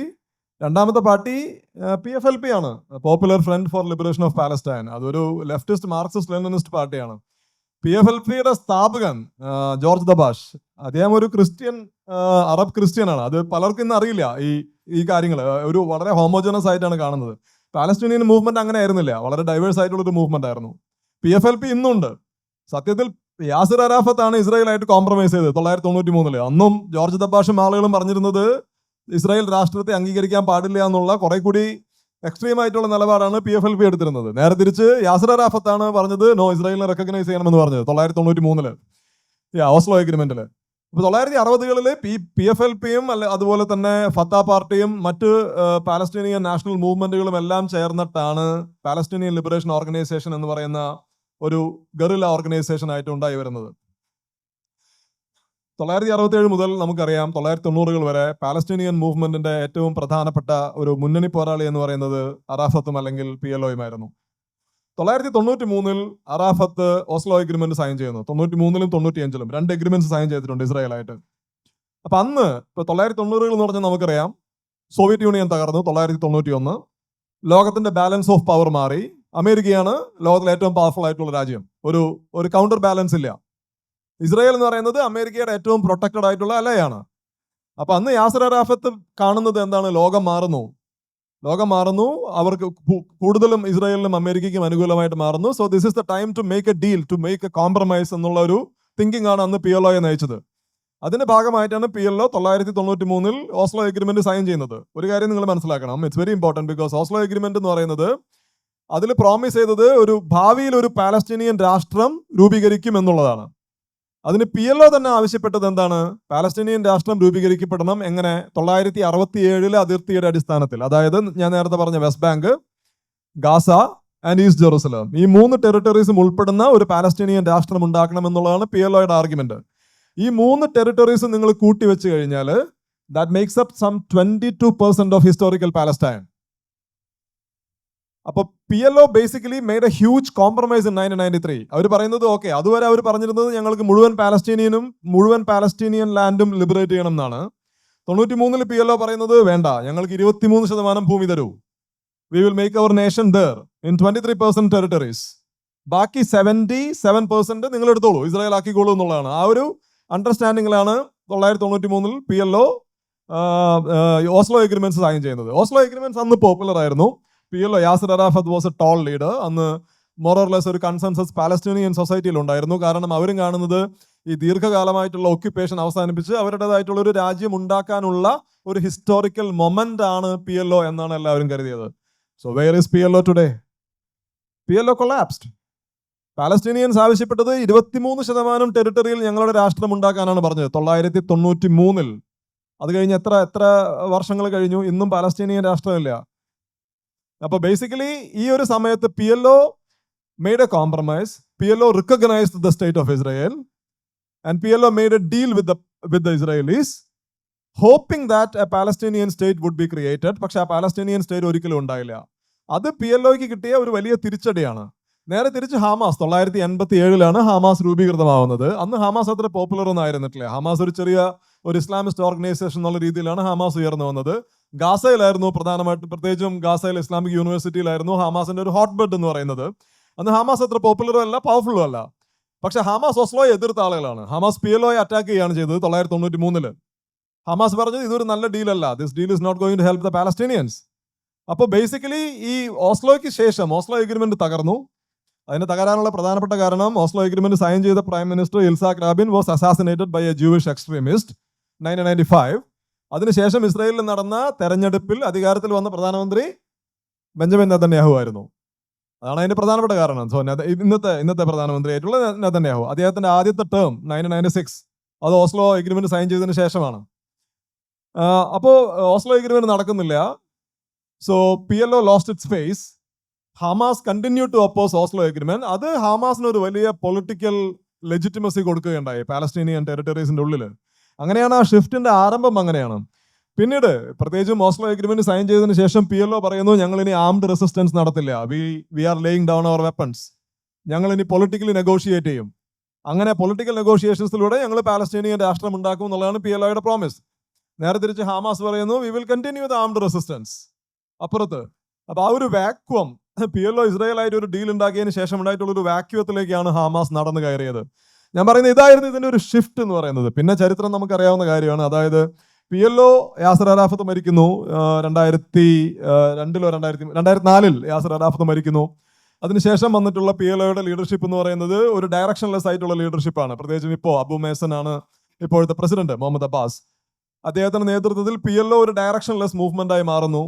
രണ്ടാമത്തെ പാർട്ടി PFLP ആണ്, popular front for liberation of Palestine. അതൊരു ലെഫ്റ്റിസ്റ്റ് മാർക്സിസ്റ്റ് ലെനിനിസ്റ്റ് പാർട്ടിയാണ്. PFLPയുടെ സ്ഥാപകൻ ജോർജ് ദബാഷ്, അദ്ദേഹം ഒരു അറബ് ക്രിസ്ത്യൻ ആണ്. അത് പലർക്കും ഇന്ന് അറിയില്ല ഈ കാര്യങ്ങൾ. ഒരു വളരെ ഹോമോജനസ് ആയിട്ടാണ് കാണുന്നത്. പാലസ്തീനിയൻ മൂവ്മെന്റ് അങ്ങനെ ആയിരുന്നില്ല, വളരെ ഡൈവേഴ്സ് ആയിട്ടുള്ള ഒരു മൂവ്മെന്റ് ആയിരുന്നു. PFLP ഇന്നുണ്ട്. സത്യത്തിൽ യാസിർ അറാഫത്താണ് ഇസ്രായേലായിട്ട് കോംപ്രമൈസ് ചെയ്തത് 1993. അന്നും ജോർജ് ദബാഷും ആളുകളും പറഞ്ഞിരുന്നത് ഇസ്രായേൽ രാഷ്ട്രത്തെ അംഗീകരിക്കാൻ പാടില്ല എന്നുള്ള കുറെ കൂടി എക്സ്ട്രീം ആയിട്ടുള്ള നിലപാടാണ് PFLP എടുത്തിരുന്നത്. നേരെ തിരിച്ച് യാസിർ അറാഫത്താണ് പറഞ്ഞത് നോ, ഇസ്രായേലിനെ റെക്കഗ്നൈസ് ചെയ്യണമെന്ന് പറഞ്ഞത് 1993 ഓസ്ലോ എഗ്രിമെന്റിൽ. അപ്പോൾ 1960-കളിൽ PFLPയും അതുപോലെ തന്നെ ഫത്ത പാർട്ടിയും മറ്റ് പാലസ്തീനിയൻ നാഷണൽ മൂവ്മെന്റുകളും എല്ലാം ചേർന്നിട്ടാണ് പാലസ്തീനിയൻ ലിബറേഷൻ ഓർഗനൈസേഷൻ എന്ന് പറയുന്ന ഒരു ഗറില്ല ഓർഗനൈസേഷൻ ആയിട്ട് ഉണ്ടായി വരുന്നത്. 1967 മുതൽ നമുക്കറിയാം 1990-കൾ വരെ പാലസ്തീനിയൻ മൂവ്മെന്റിന്റെ ഏറ്റവും പ്രധാനപ്പെട്ട ഒരു മുന്നണി പോരാളി എന്ന് പറയുന്നത് അറാഫത്തും അല്ലെങ്കിൽ PLOയുമായിരുന്നു. 1993-ൽ അറാഫത്ത് ഓസ്ലോ എഗ്രിമെന്റ് സൈൻ ചെയ്യുന്നു. 93-ലും 95-ലും 2 എഗ്രിമെന്റ്സ് സൈൻ ചെയ്തിട്ടുണ്ട് ഇസ്രായേലായിട്ട്. അപ്പൊ അന്ന് ഇപ്പൊ 1990-കൾ എന്ന് പറഞ്ഞാൽ നമുക്കറിയാം സോവിയറ്റ് യൂണിയൻ തകർന്നു. 1991 ലോകത്തിന്റെ ബാലൻസ് ഓഫ് പവർ മാറി. അമേരിക്കയാണ് ലോകത്തിലെ ഏറ്റവും പവർഫുൾ ആയിട്ടുള്ള രാജ്യം. ഒരു കൗണ്ടർ ബാലൻസ് ഇല്ല. ഇസ്രായേൽ എന്ന് പറയുന്നത് അമേരിക്കയുടെ ഏറ്റവും പ്രൊട്ടക്റ്റഡ് ആയിട്ടുള്ള അലയാണ്. അപ്പൊ അന്ന് യാസർ അറാഫത്ത് കാണുന്നത് എന്താണ്? ലോകം മാറുന്നു, അവർക്ക് കൂടുതലും ഇസ്രായേലിനും അമേരിക്കയ്ക്കും അനുകൂലമായിട്ട് മാറുന്നു. So this is the time to make a deal, to make a compromise എന്നുള്ള ഒരു തിങ്കിങ് ആണ് അന്ന് PLOയെ നയിച്ചത്. അതിന്റെ ഭാഗമായിട്ടാണ് PLO 1993-ൽ ഓസ്ലോ എഗ്രിമെന്റ് സൈൻ ചെയ്യുന്നത്. ഒരു കാര്യം നിങ്ങൾ മനസ്സിലാക്കണം, it's very important, because Oslo agreement എന്ന് പറയുന്നത് അതിൽ പ്രോമിസ് ചെയ്തത് ഒരു ഭാവിയിൽ ഒരു പാലസ്തീനിയൻ രാഷ്ട്രം രൂപീകരിക്കും എന്നുള്ളതാണ്. അതിന് PLO തന്നെ ആവശ്യപ്പെട്ടത് എന്താണ്? പാലസ്തീനിയൻ രാഷ്ട്രം രൂപീകരിക്കപ്പെടണം. എങ്ങനെ? 1967 അതിർത്തിയുടെ അടിസ്ഥാനത്തിൽ. അതായത് ഞാൻ നേരത്തെ പറഞ്ഞ west bank, Gaza and east Jerusalem, ഈ 3 ടെറിട്ടറീസും ഉൾപ്പെടുന്ന ഒരു പാലസ്തീനിയൻ രാഷ്ട്രം ഉണ്ടാക്കണം എന്നുള്ളതാണ് PLOയുടെ ആർഗ്യുമെന്റ്. ഈ 3 ടെറിട്ടറീസും നിങ്ങൾ കൂട്ടി വെച്ച് കഴിഞ്ഞാൽ that makes up some 22% of historical Palestine. അപ്പോൾ PLO basically made a huge compromise in 1993. അവർ പറയുന്നത് ഓക്കെ, അതുവരെ അവർ പറഞ്ഞിരുന്നത് ഞങ്ങൾക്ക് മുഴുവൻ പാലസ്തീനിയൻ ലാൻഡും ലിബറേറ്റ് ചെയ്യണം എന്നാണ്. 93-ൽ PLO പറയുന്നത് വേണ്ട, ഞങ്ങൾക്ക് 23% ഭൂമി തരൂ. We will make our nation there in 23% territories. ബാക്കി 77% നിങ്ങൾ എടുത്തോളൂ, ഇസ്രായേൽ ആക്കിക്കോളൂ എന്നുള്ളതാണ്. ആ ഒരു അണ്ടർസ്റ്റാൻഡിങ്ങിലാണ് 1993-ൽ PLO ഓസ്ലോ എഗ്രിമെന്റ്സ് സൈൻ ചെയ്യുന്നത്. ഓസ്ലോ എഗ്രിമെന്റ്സ് അന്ന് പോപ്പുലർ ആയിരുന്നു. PLO, Yasser Arafat was a tall leader. അന്ന് മോറോർലെസ് ഒരു കൺസെൻസസ് പാലസ്തീനിയൻ സൊസൈറ്റിയിൽ ഉണ്ടായിരുന്നു. കാരണം അവരും കാണുന്നത് ഈ ദീർഘകാലമായിട്ടുള്ള ഒക്യുപ്പേഷൻ അവസാനിപ്പിച്ച് അവരുടേതായിട്ടുള്ള ഒരു രാജ്യം ഉണ്ടാക്കാനുള്ള ഒരു ഹിസ്റ്റോറിക്കൽ മൊമെന്റ് ആണ് PLO എന്നാണ് എല്ലാവരും കരുതിയത്. So where is PLO today? PLO collapsed. Palestinians ആവശ്യപ്പെട്ടത് 23% ടെറിട്ടറിയിൽ ഞങ്ങളുടെ രാഷ്ട്രം ഉണ്ടാക്കാനാണ് പറഞ്ഞത് 1993-ൽ. അത് കഴിഞ്ഞ് എത്ര വർഷങ്ങൾ കഴിഞ്ഞു, ഇന്നും പാലസ്തീനിയൻ രാഷ്ട്രമില്ല. അപ്പൊ ബേസിക്കലി ഈ ഒരു സമയത്ത് PLO made A compromise. PLO recognised the state of Israel and PLO made A deal with the with the Israelis, hoping that a Palestinian state would be created. പക്ഷെ ആ പാലസ്തീനിയൻ സ്റ്റേറ്റ് ഒരിക്കലും ഉണ്ടായില്ല. അത് PLOയ്ക്ക് കിട്ടിയ ഒരു വലിയ തിരിച്ചടിയാണ്. നേരെ തിരിച്ച് ഹമാസ് 1987 ഹമാസ് രൂപീകൃതമാവുന്നത്. അന്ന് ഹമാസ് അത്ര പോപ്പുലർ ഒന്നും ആയിരുന്നിട്ടില്ല. ഹമാസ് ഒരു ചെറിയ ഒരു ഇസ്ലാമിസ്റ്റ് ഓർഗനൈസേഷൻ എന്നുള്ള രീതിയിലാണ് ഹമാസ് ഉയർന്നു വന്നത്. ഗാസയിലായിരുന്നു പ്രധാനമായിട്ടും, പ്രത്യേകിച്ചും ഗാസയിൽ ഇസ്ലാമിക് യൂണിവേഴ്സിറ്റിയിലായിരുന്നു ഹമാസിന്റെ ഒരു ഹോട്ട് ബെഡ് എന്ന് പറയുന്നത്. അന്ന് ഹമാസ് അത്ര പോപ്പുലറും അല്ല, പവർഫുള്ളും അല്ല. പക്ഷെ ഹമാസ് ഓസ്ലോയെ എതിർത്ത ആളുകളാണ്. ഹമാസ് PLOയെ അറ്റാക്ക് ചെയ്യുകയാണ് ചെയ്തത് 1993. ഹമാസ് പറഞ്ഞത് ഇതൊരു നല്ല ഡീലല്ല, this deal is not going to help the Palestinians. അപ്പോൾ ബേസിക്കലി ഈ ഓസ്ലോയ്ക്ക് ശേഷം ഓസ്ലോ എഗ്രിമെന്റ് തകർന്നു. അതിന് തകരാനുള്ള പ്രധാനപ്പെട്ട കാരണം ഓസ്ലോ എഗ്രിമെന്റ് സൈൻ ചെയ്ത prime minister Yitzhak Rabin was assassinated by a Jewish extremist 1995. അതിനുശേഷം ഇസ്രായേലിൽ നടന്ന തെരഞ്ഞെടുപ്പിൽ അധികാരത്തിൽ വന്ന പ്രധാനമന്ത്രി ബെഞ്ചമിൻ നെതന്യാഹു ആയിരുന്നു. അതാണ് അതിന്റെ പ്രധാനപ്പെട്ട കാരണം. സോ ഇന്നത്തെ പ്രധാനമന്ത്രിയായിട്ടുള്ള നെതന്യാഹു, അദ്ദേഹത്തിന്റെ ആദ്യത്തെ ടേം 1996 അത് ഓസ്ലോ എഗ്രിമെന്റ് സൈൻ ചെയ്തതിന് ശേഷമാണ്. അപ്പോൾ ഓസ്ലോ എഗ്രിമെന്റ് നടക്കുന്നില്ല. So PLO lost its face. Hamas continue to oppose Oslo agreement. അത് ഹമാസിന് ഒരു വലിയ പൊളിറ്റിക്കൽ ലെജിറ്റിമസി കൊടുക്കുകയുണ്ടായി പാലസ്തീനിയൻ ടെറിട്ടറീസിന്റെ ഉള്ളിൽ. അങ്ങനെയാണ് ആ ഷിഫ്റ്റിന്റെ ആരംഭം. അങ്ങനെയാണ് പിന്നീട് പ്രത്യേകിച്ചും ഓസ്ലോ എഗ്രിമെന്റ് സൈൻ ചെയ്തതിന് ശേഷം PLO പറയുന്നു, ഞങ്ങൾ ഇനി ആംഡ് റെസിസ്റ്റൻസ് നടത്തില്ല, we are laying down our weapons, ഞങ്ങൾ ഇനി പൊളിറ്റിക്കലി നെഗോഷിയേറ്റ് ചെയ്യും. അങ്ങനെ പൊളിറ്റിക്കൽ നെഗോഷിയേഷൻസിലൂടെ ഞങ്ങൾ പാലസ്തീനിയൻ രാഷ്ട്രം ഉണ്ടാക്കും എന്നുള്ളതാണ് PLOയുടെ പ്രോമിസ്. നേരെ തിരിച്ച് ഹമാസ് പറയുന്നു, we will continue the armed resistance അപ്പുറത്ത്. അപ്പൊ ആ ഒരു വാക്വം PLO ഇസ്രായേലായിട്ട് ഒരു ഡീൽ ഉണ്ടാക്കിയതിന് ശേഷം ഉണ്ടായിട്ടുള്ള ഒരു വാക്വത്തിലേക്കാണ് ഹമാസ് നടന്നു കയറിയത്. ഞാൻ പറയുന്നത് ഇതായിരുന്നു ഇതിന്റെ ഒരു ഷിഫ്റ്റ് എന്ന് പറയുന്നത്. പിന്നെ ചരിത്രം നമുക്കറിയാവുന്ന കാര്യമാണ്. അതായത് PLO യാസർ അറാഫത്ത് മരിക്കുന്നു 2004 യാസർ അറാഫത്ത് മരിക്കുന്നു. അതിനുശേഷം വന്നിട്ടുള്ള PLOയുടെ ലീഡർഷിപ്പ് എന്ന് പറയുന്നത് ഒരു ഡയറക്ഷൻലെസ് ആയിട്ടുള്ള ലീഡർഷിപ്പാണ്. പ്രത്യേകിച്ചും ഇപ്പോൾ അബു മേസൻ ആണ് ഇപ്പോഴത്തെ പ്രസിഡന്റ്, മുഹമ്മദ് അബ്ബാസ്. അദ്ദേഹത്തിന്റെ നേതൃത്വത്തിൽ PLO ഒരു ഡയറക്ഷൻലെസ് മൂവ്മെന്റ് ആയി മാറുന്നു.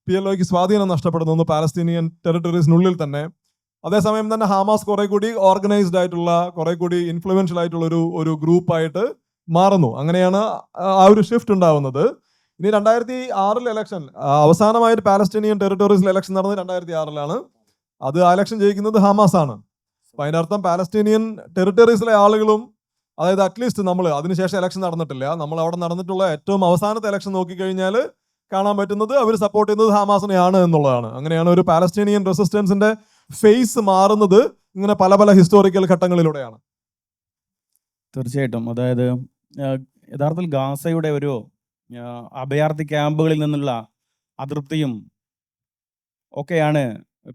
PLOയ്ക്ക് സ്വാധീനം നഷ്ടപ്പെടുന്നു പാലസ്തീനിയൻ ടെറിട്ടറീസിനുള്ളിൽ തന്നെ. അതേസമയം തന്നെ ഹമാസ് കുറെ കൂടി ഓർഗനൈസ്ഡ് ആയിട്ടുള്ള, കുറെ കൂടി ഇൻഫ്ലുവൻഷ്യൽ ആയിട്ടുള്ള ഒരു ഗ്രൂപ്പായിട്ട് മാറുന്നു. അങ്ങനെയാണ് ആ ഒരു ഷിഫ്റ്റ് ഉണ്ടാവുന്നത്. ഇനി 2006 ഇലക്ഷൻ, അവസാനമായിട്ട് പാലസ്തീനിയൻ ടെറിട്ടറീസിൽ ഇലക്ഷൻ നടന്നത് 2006 അത് ആ ഇലക്ഷൻ ജയിക്കുന്നത് ഹമാസ് ആണ്. അപ്പൊ അതിന്റെ അർത്ഥം പാലസ്തീനിയൻ ടെറിട്ടറീസിലെ ആളുകളും, അതായത് അറ്റ്ലീസ്റ്റ് നമ്മൾ അതിനുശേഷം ഇലക്ഷൻ നടന്നിട്ടില്ല, നമ്മൾ അവിടെ നടന്നിട്ടുള്ള ഏറ്റവും അവസാനത്തെ ഇലക്ഷൻ നോക്കിക്കഴിഞ്ഞാൽ കാണാൻ പറ്റുന്നത് അവർ സപ്പോർട്ട് ചെയ്യുന്നത് ഹമാസിനെയാണ് എന്നുള്ളതാണ്. അങ്ങനെയാണ് ഒരു പാലസ്തീനിയൻ റെസിസ്റ്റൻസിന്റെ ഫേസ് മാറുന്നത് ഇങ്ങനെ പല പല ഹിസ്റ്റോറിക്കൽ ഘട്ടങ്ങളിലൂടെയാണ്. തീർച്ചയായിട്ടും. അതായത് യഥാർത്ഥത്തിൽ ഗാസയുടെ ഒരു അഭയാർത്ഥി ക്യാമ്പുകളിൽ നിന്നുള്ള അതൃപ്തിയും ഒക്കെയാണ്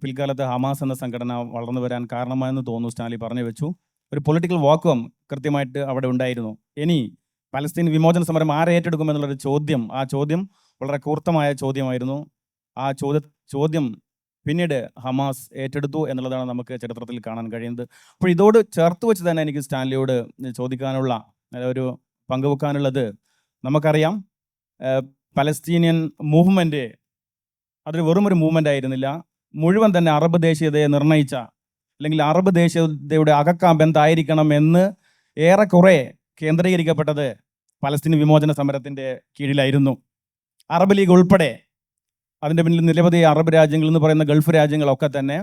പിൽക്കാലത്ത് ഹമാസ് എന്ന സംഘടന വളർന്നു വരാൻ കാരണമായെന്ന് തോന്നുന്നു. സ്റ്റാൻലി പറഞ്ഞു വെച്ചു. ഒരു പൊളിറ്റിക്കൽ വാക്വം കൃത്യമായിട്ട് അവിടെ ഉണ്ടായിരുന്നു. ഇനി പലസ്തീൻ വിമോചന സമരം ആരെ ഏറ്റെടുക്കുമെന്നുള്ളൊരു ചോദ്യം, ആ ചോദ്യം വളരെ കൂർത്തമായ ചോദ്യമായിരുന്നു. ആ ചോദ്യം പിന്നീട് ഹമാസ് ഏറ്റെടുത്തു എന്നുള്ളതാണ് നമുക്ക് ചരിത്രത്തിൽ കാണാൻ കഴിയുന്നത്. അപ്പോൾ ഇതോട് ചേർത്ത് വെച്ച് തന്നെ എനിക്ക് സ്റ്റാൻലിയോട് ചോദിക്കാനുള്ള ഒരു പങ്കുവെക്കാനുള്ളത്, നമുക്കറിയാം പലസ്തീനിയൻ മൂവ്മെൻറ്റ് അതൊരു വെറുമൊരു മൂവ്മെൻ്റ് ആയിരുന്നില്ല. മുഴുവൻ തന്നെ അറബ് ദേശീയതയെ നിർണയിച്ച, അല്ലെങ്കിൽ അറബ് ദേശീയതയുടെ അകക്കാമ്പ് എന്തായിരിക്കണം എന്ന് ഏറെക്കുറെ കേന്ദ്രീകരിക്കപ്പെട്ടത് പലസ്തീൻ വിമോചന സമരത്തിൻ്റെ കീഴിലായിരുന്നു. അറബ് ലീഗ് ഉൾപ്പെടെ അതിൻ്റെ പിന്നിൽ നിരവധി അറബ് രാജ്യങ്ങൾ എന്ന് പറയുന്ന ഗൾഫ് രാജ്യങ്ങളൊക്കെ തന്നെ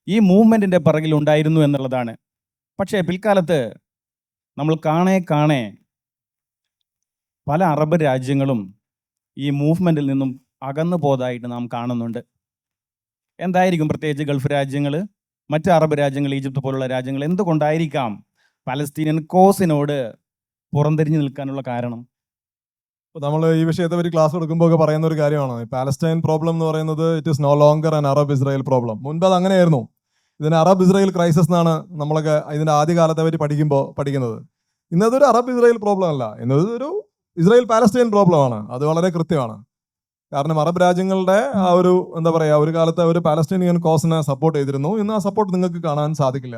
ഈ മൂവ്മെൻറ്റിൻ്റെ പിറകിൽ ഉണ്ടായിരുന്നു എന്നുള്ളതാണ്. പക്ഷേ പിൽക്കാലത്ത് നമ്മൾ കാണേ പല അറബ് രാജ്യങ്ങളും ഈ മൂവ്മെൻറ്റിൽ നിന്നും അകന്നു പോയതായിട്ട് നാം കാണുന്നുണ്ട്. എന്തായിരിക്കും പ്രത്യേകിച്ച് ഗൾഫ് രാജ്യങ്ങൾ, മറ്റ് അറബ് രാജ്യങ്ങൾ, ഈജിപ്ത് പോലുള്ള രാജ്യങ്ങൾ എന്തുകൊണ്ടായിരിക്കാം പലസ്തീനിയൻ കോസിനോട് പുറംതിരിഞ്ഞു നിൽക്കാനുള്ള കാരണം? നമ്മൾ ഈ വിഷയത്തെ പറ്റി ക്ലാസ് എടുക്കുമ്പോൾ ഒക്കെ പറയുന്ന ഒരു കാര്യമാണ്, പാലസ്റ്റൈൻ പ്രോബ്ലം എന്ന് പറയുന്നത് it is no longer an Arab Israel problem. മുൻപ് അത് അങ്ങനെയായിരുന്നു. ഇതിന് അറബ് ഇസ്രായേൽ ക്രൈസിസ് എന്നാണ് നമ്മളൊക്കെ ഇതിൻ്റെ ആദ്യകാലത്തെ പറ്റി പഠിക്കുന്നത്. ഇന്നതൊരു അറബ് ഇസ്രായേൽ പ്രോബ്ലം അല്ല, ഇന്നത് ഒരു ഇസ്രായേൽ പാലസ്റ്റൈൻ പ്രോബ്ലമാണ്. അത് വളരെ കൃത്യമാണ്. കാരണം അറബ് രാജ്യങ്ങളുടെ ആ ഒരു എന്താ പറയുക, ഒരു കാലത്ത് അവർ പാലസ്തീനിയൻ കോസിനെ സപ്പോർട്ട് ചെയ്തിരുന്നു. ഇന്ന് ആ സപ്പോർട്ട് നിങ്ങൾക്ക് കാണാൻ സാധിക്കില്ല.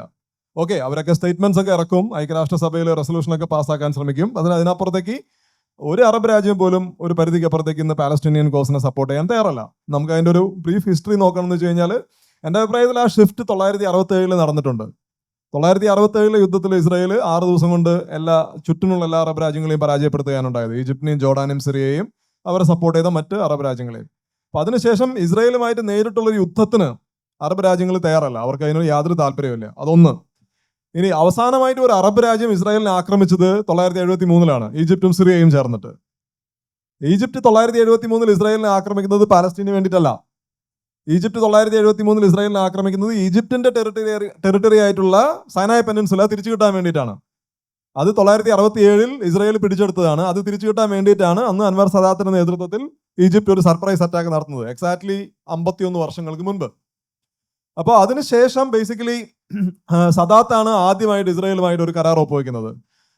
ഓക്കെ, അവരൊക്കെ സ്റ്റേറ്റ്മെന്റ്സ് ഒക്കെ ഇറക്കും, ഐക്യരാഷ്ട്രസഭയിൽ റെസൊല്യൂഷനൊക്കെ പാസ്സാക്കാൻ ശ്രമിക്കും. അതിനപ്പുറത്തേക്ക് ഒരു അറബ് രാജ്യം പോലും ഒരു പരിധിക്ക് അപ്പുറത്തേക്ക് ഇന്ന് പാലസ്തീനിയൻ കോസിനെ സപ്പോർട്ട് ചെയ്യാൻ തയ്യാറല്ല. നമുക്ക് അതിൻ്റെ ഒരു ബ്രീഫ് ഹിസ്റ്ററി നോക്കണം എന്ന് വെച്ച് കഴിഞ്ഞാൽ, എൻ്റെ അഭിപ്രായത്തിൽ ആ ഷിഫ്റ്റ് 1967 നടന്നിട്ടുണ്ട്. 1967 യുദ്ധത്തിൽ ഇസ്രായേൽ 6 ദിവസം കൊണ്ട് ചുറ്റിനുള്ള എല്ലാ അറബ് രാജ്യങ്ങളെയും പരാജയപ്പെടുത്തുകയാണ് ഉണ്ടായത്. ഈജിപ്തിനെയും ജോർഡാനെയും സിറിയയും അവരെ സപ്പോർട്ട് ചെയ്ത മറ്റ് അറബ് രാജ്യങ്ങളെയും. അപ്പൊ അതിനുശേഷം ഇസ്രായേലുമായിട്ട് നേരിട്ടുള്ളൊരു യുദ്ധത്തിന് അറബ് രാജ്യങ്ങൾ തയ്യാറല്ല, അവർക്ക് അതിനൊരു യാതൊരു താല്പര്യമില്ല. അതൊന്ന്. ഇനി അവസാനമായിട്ട് ഒരു അറബ് രാജ്യം ഇസ്രായേലിനെ ആക്രമിച്ചത് 973 ഈജിപ്തും സിറിയയും ചേർന്നിട്ട്. ഈജിപ്ത് 973 ഇസ്രായേലിനെ ആക്രമിക്കുന്നത് പാലസ്തീനു വേണ്ടിയിട്ടല്ല. ഈജിപ്ത് 973 ഇസ്രായേലിനെ ആക്രമിക്കുന്നത് ഈജിപ്തിന്റെ ടെറിട്ടറി ആയിട്ടുള്ള സൈനായ് പെനിൻസുല തിരിച്ചു കിട്ടാൻ വേണ്ടിയിട്ടാണ്. അത് 967 ഇസ്രായേൽ പിടിച്ചെടുത്തതാണ്. അത് തിരിച്ചു കിട്ടാൻ വേണ്ടിയിട്ടാണ് അന്ന് അൻവർ സദാത്തിന്റെ നേതൃത്വത്തിൽ ഈജിപ്ത് ഒരു സർപ്രൈസ് അറ്റാക്ക് നടത്തുന്നത്, എക്സാക്ട്ലി 51 വർഷങ്ങൾക്ക് മുൻപ്. അപ്പോൾ അതിനുശേഷം ബേസിക്കലി സദാത്താണ് ആദ്യമായിട്ട് ഇസ്രായേലുമായിട്ട് ഒരു കരാർ ഒപ്പുവെക്കുന്നത്.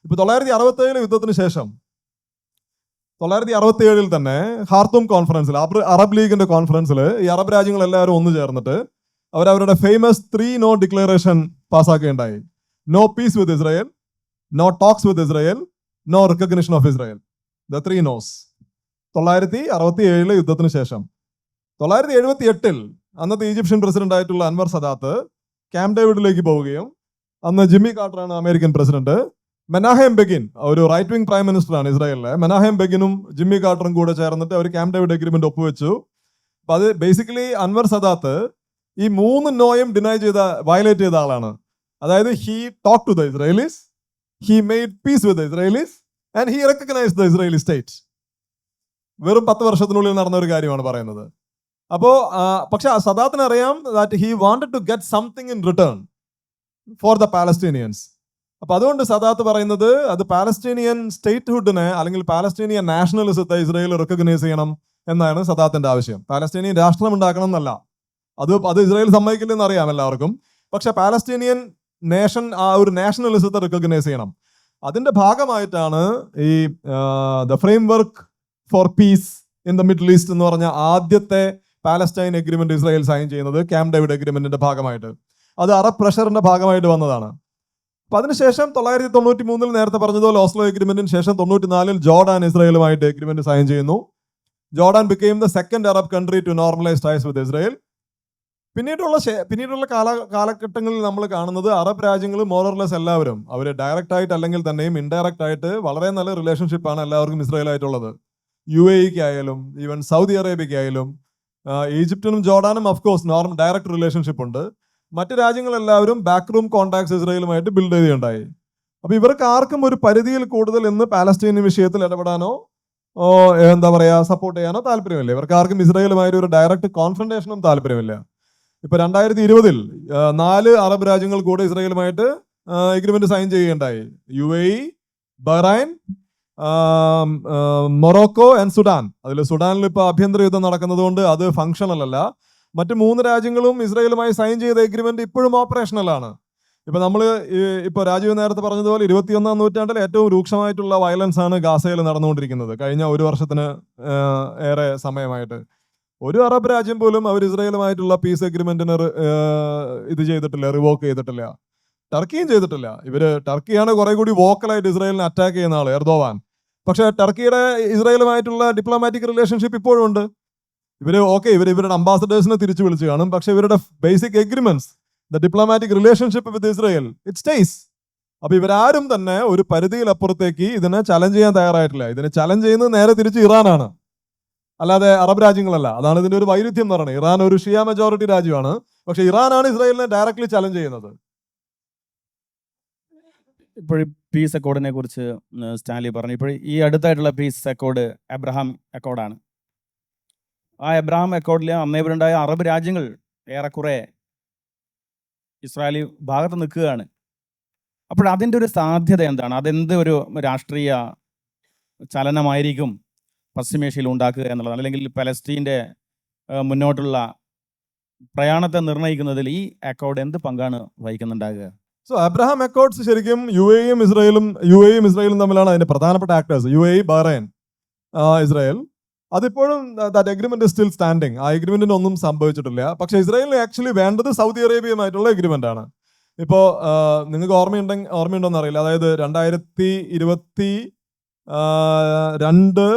ഇപ്പൊ 967 യുദ്ധത്തിന് ശേഷം 967 തന്നെ ഹാർത്തും കോൺഫറൻസിൽ, അറബ് ലീഗിന്റെ കോൺഫറൻസിൽ ഈ അറബ് രാജ്യങ്ങൾ എല്ലാവരും ഒന്നു ചേർന്നിട്ട് അവരവരുടെ ഫേമസ് 3 No ഡിക്ലറേഷൻ പാസ്സാക്കുകയുണ്ടായി. No peace with Israel, no talks with Israel, no recognition of Israel. The 3 No's. 967 യുദ്ധത്തിന് ശേഷം 978 അന്നത്തെ ഈജിപ്ഷ്യൻ പ്രസിഡന്റ് ആയിട്ടുള്ള അൻവർ സദാത്ത് ക്യാമ്പ് ഡേവിഡിലേക്ക് പോവുകയും, അന്ന് ജിമ്മി കാർട്ടറാണ് അമേരിക്കൻ പ്രസിഡന്റ്, മെനാഹേം ബെഗിൻ ഒരു റൈറ്റ് വിംഗ് പ്രൈം മിനിസ്റ്റർ ആണ് ഇസ്രായേലിലെ, മെനാഹേം ബെഗിനും ജിമ്മി കാർട്ടറും കൂടെ ചേർന്നിട്ട് അവർ ക്യാമ്പ് ഡേവിഡ് അഗ്രിമെന്റ് ഒപ്പുവെച്ചു. അപ്പൊ അത് ബേസിക്കലി അൻവർ സദാത്ത് ഈ 3 നോയും വയലേറ്റ് ചെയ്ത ആളാണ്. അതായത് he talk to the Israelis, he made peace with the Israelis and he recognise the Israeli state. വെറും 10 വർഷത്തിനുള്ളിൽ നടന്ന ഒരു കാര്യമാണ് പറയുന്നത്. അപ്പോ പക്ഷെ സദാത്തിന് അറിയാം that he wanted to get something in return for the Palestinians. അപ്പൊ അതുകൊണ്ട് സദാത്ത് പറയുന്നത് അത് പാലസ്തീനിയൻ സ്റ്റേറ്റ്ഹുഡിനെ അല്ലെങ്കിൽ പാലസ്തീനിയൻ നാഷണലിസത്തെ ഇസ്രായേൽ റെക്കഗ്നൈസ് ചെയ്യണം എന്നാണ് സദാത്തിന്റെ ആവശ്യം. പാലസ്തീനിയൻ രാഷ്ട്രം ഉണ്ടാക്കണം എന്നല്ല, അത് ഇസ്രായേൽ സമ്മതിക്കില്ലെന്ന് അറിയാം എല്ലാവർക്കും. പക്ഷെ പാലസ്തീനിയൻ നേഷൻ ആ ഒരു നാഷണലിസത്തെ റെക്കഗ്നൈസ് ചെയ്യണം. അതിന്റെ ഭാഗമായിട്ടാണ് ഈ the framework four piece in the middle east എന്ന് പറഞ്ഞ ആദ്യത്തെ പാലസ്റ്റൈൻ എഗ്രിമെന്റ് ഇസ്രായേൽ സൈൻ ചെയ്യുന്നത് ക്യാമ്പ് ഡേവിഡ് എഗ്രിമെന്റിന്റെ ഭാഗമായിട്ട്. അത് അറബ് പ്രഷറിന്റെ ഭാഗമായിട്ട് വന്നതാണ്. അപ്പൊ അതിനുശേഷം 993 നേരത്തെ പറഞ്ഞതുപോലെ ഓസ്ലോ എഗ്രിമെന്റിന് ശേഷം 94 ജോർഡാൻ ഇസ്രായേലുമായിട്ട് എഗ്രിമെന്റ് സൈൻ ചെയ്യുന്നു. Jordan became the second Arab country to normalise ties with Israel. പിന്നീടുള്ള കാലഘട്ടങ്ങളിൽ നമ്മൾ കാണുന്നത് അറബ് രാജ്യങ്ങൾ മോറർലെസ് എല്ലാവരും അവർ ഡയറക്റ്റ് ആയിട്ട് അല്ലെങ്കിൽ തന്നെയും ഇൻഡയറക്റ്റ് ആയിട്ട് വളരെ നല്ല റിലേഷൻഷിപ്പാണ് എല്ലാവർക്കും ഇസ്രായേലായിട്ടുള്ളത്. UAE ആയാലും ഈവൻ സൗദി അറേബ്യയ്ക്കായാലും ഈജിപ്തിനും ജോർഡാനും ഓഫ്കോഴ്സ് ഡയറക്റ്റ് റിലേഷൻഷിപ്പ് ഉണ്ട്. മറ്റ് രാജ്യങ്ങളെല്ലാവരും ബാക്ക് റൂം കോൺടാക്ട്സ് ഇസ്രായേലുമായിട്ട് ബിൽഡ് ചെയ്യുകയുണ്ടായി. അപ്പൊ ഇവർക്ക് ആർക്കും ഒരു പരിധിയിൽ കൂടുതൽ ഇന്ന് പാലസ്തീൻ വിഷയത്തിൽ ഇടപെടാനോ സപ്പോർട്ട് ചെയ്യാനോ താല്പര്യമില്ല. ഇവർക്ക് ആർക്കും ഇസ്രായേലുമായിട്ട് ഒരു ഡയറക്റ്റ് കോൺഫ്രണ്ടേഷനും താല്പര്യമില്ല. ഇപ്പൊ 2020 4 അറബ് രാജ്യങ്ങൾ കൂടെ ഇസ്രായേലുമായിട്ട് എഗ്രിമെന്റ് സൈൻ ചെയ്യുകയുണ്ടായി. UAE, Bahrain, Morocco and Sudan. അതിൽ സുഡാനിൽ ഇപ്പൊ ആഭ്യന്തര യുദ്ധം നടക്കുന്നത് കൊണ്ട് അത് ഫങ്ഷണൽ അല്ല. മറ്റ് 3 രാജ്യങ്ങളും ഇസ്രായേലുമായി സൈൻ ചെയ്ത എഗ്രിമെന്റ് ഇപ്പോഴും ഓപ്പറേഷണൽ ആണ്. ഇപ്പൊ നമ്മൾ ഇപ്പൊ രാജീവ് നേരത്തെ പറഞ്ഞതുപോലെ 21ാം നൂറ്റാണ്ടിൽ ഏറ്റവും രൂക്ഷമായിട്ടുള്ള വയലൻസ് ആണ് ഗാസയിൽ നടന്നുകൊണ്ടിരിക്കുന്നത് കഴിഞ്ഞ 1 വർഷത്തിന് ഏറെ സമയമായിട്ട്. ഒരു അറബ് രാജ്യം പോലും അവർ ഇസ്രായേലുമായിട്ടുള്ള പീസ് എഗ്രിമെന്റിന് ഇത് ചെയ്തിട്ടില്ല, റിവോക്ക് ചെയ്തിട്ടില്ല. ടർക്കിയും ചെയ്തിട്ടില്ല. ടർക്കിയാണ് കുറെ കൂടി വോക്കലായിട്ട് ഇസ്രായേലിനെ അറ്റാക്ക് ചെയ്യുന്ന ആള്, എർദോവാൻ. പക്ഷെ ടർക്കിയുടെ ഇസ്രായേലുമായിട്ടുള്ള ഡിപ്ലോമാറ്റിക് റിലേഷൻഷിപ്പ് ഇപ്പോഴും ഉണ്ട്. ഇവരുടെ അംബാസഡേഴ്സിനെ തിരിച്ചു വിളിച്ചു കാണും. പക്ഷെ ഇവരുടെ basic agreements, the diplomatic relationship with Israel, it stays. അപ്പൊ ഇവരാരും തന്നെ ഒരു പരിധിയിലപ്പുറത്തേക്ക് ഇതിനെ ചലഞ്ച് ചെയ്യാൻ തയ്യാറായിട്ടില്ല. ഇതിനെ ചലഞ്ച് ചെയ്യുന്നത് നേരെ തിരിച്ച് ഇറാനാണ്, അല്ലാതെ അറബ് രാജ്യങ്ങളല്ല. അതാണ് ഇതിന്റെ ഒരു വൈരുദ്ധ്യം എന്ന് പറയുന്നത്. ഇറാൻ ഒരു ഷിയ മെജോറിറ്റി രാജ്യമാണ്, പക്ഷെ ഇറാനാണ് ഇസ്രായേലിനെ ഡയറക്ട്ലി ചലഞ്ച് ചെയ്യുന്നത്. ഇപ്പോൾ പീസ് അക്കോർഡിനെ കുറിച്ച് സ്റ്റാൻലി പറഞ്ഞു. ഇപ്പോൾ ഈ അടുത്തായിട്ടുള്ള പീസ് അക്കോർഡ് എബ്രഹാം അക്കോർഡാണ്. ആ എബ്രഹാം അക്കോർഡിൽ അന്നേവരുണ്ടായ അറബ് രാജ്യങ്ങൾ ഏറെക്കുറെ ഇസ്രായേലി ഭാഗത്ത് നിൽക്കുകയാണ്. അപ്പോൾ അതിൻ്റെ ഒരു സാധ്യത എന്താണ്? അതെന്ത് ഒരു രാഷ്ട്രീയ ചലനമായിരിക്കും പശ്ചിമേഷ്യയിൽ ഉണ്ടാക്കുക എന്നുള്ളതാണ്, അല്ലെങ്കിൽ പലസ്തീൻ്റെ മുന്നോട്ടുള്ള പ്രയാണത്തെ നിർണ്ണയിക്കുന്നതിൽ ഈ അക്കോർഡ് എന്ത് പങ്കാണ് വഹിക്കുന്നുണ്ടാകുക? സോ അബ്രഹാം അക്കോർഡ്സ് ശരിക്കും യുഎയും ഇസ്രായേലും തമ്മിലാണ് അതിന്റെ പ്രധാനപ്പെട്ട ആക്ടേഴ്സ്. UAE, Bahrain, Israel. അതിപ്പോഴും that agreement is still standing. ആ എഗ്രിമെന്റിന് ഒന്നും സംഭവിച്ചിട്ടില്ല. പക്ഷെ ഇസ്രായേലിന് ആക്ച്വലി വേണ്ടത് സൗദി അറേബ്യയുമായിട്ടുള്ള എഗ്രിമെന്റ് ആണ്. ഇപ്പോൾ നിങ്ങൾക്ക് ഓർമ്മയുണ്ടോന്ന് അറിയില്ല, അതായത് 2022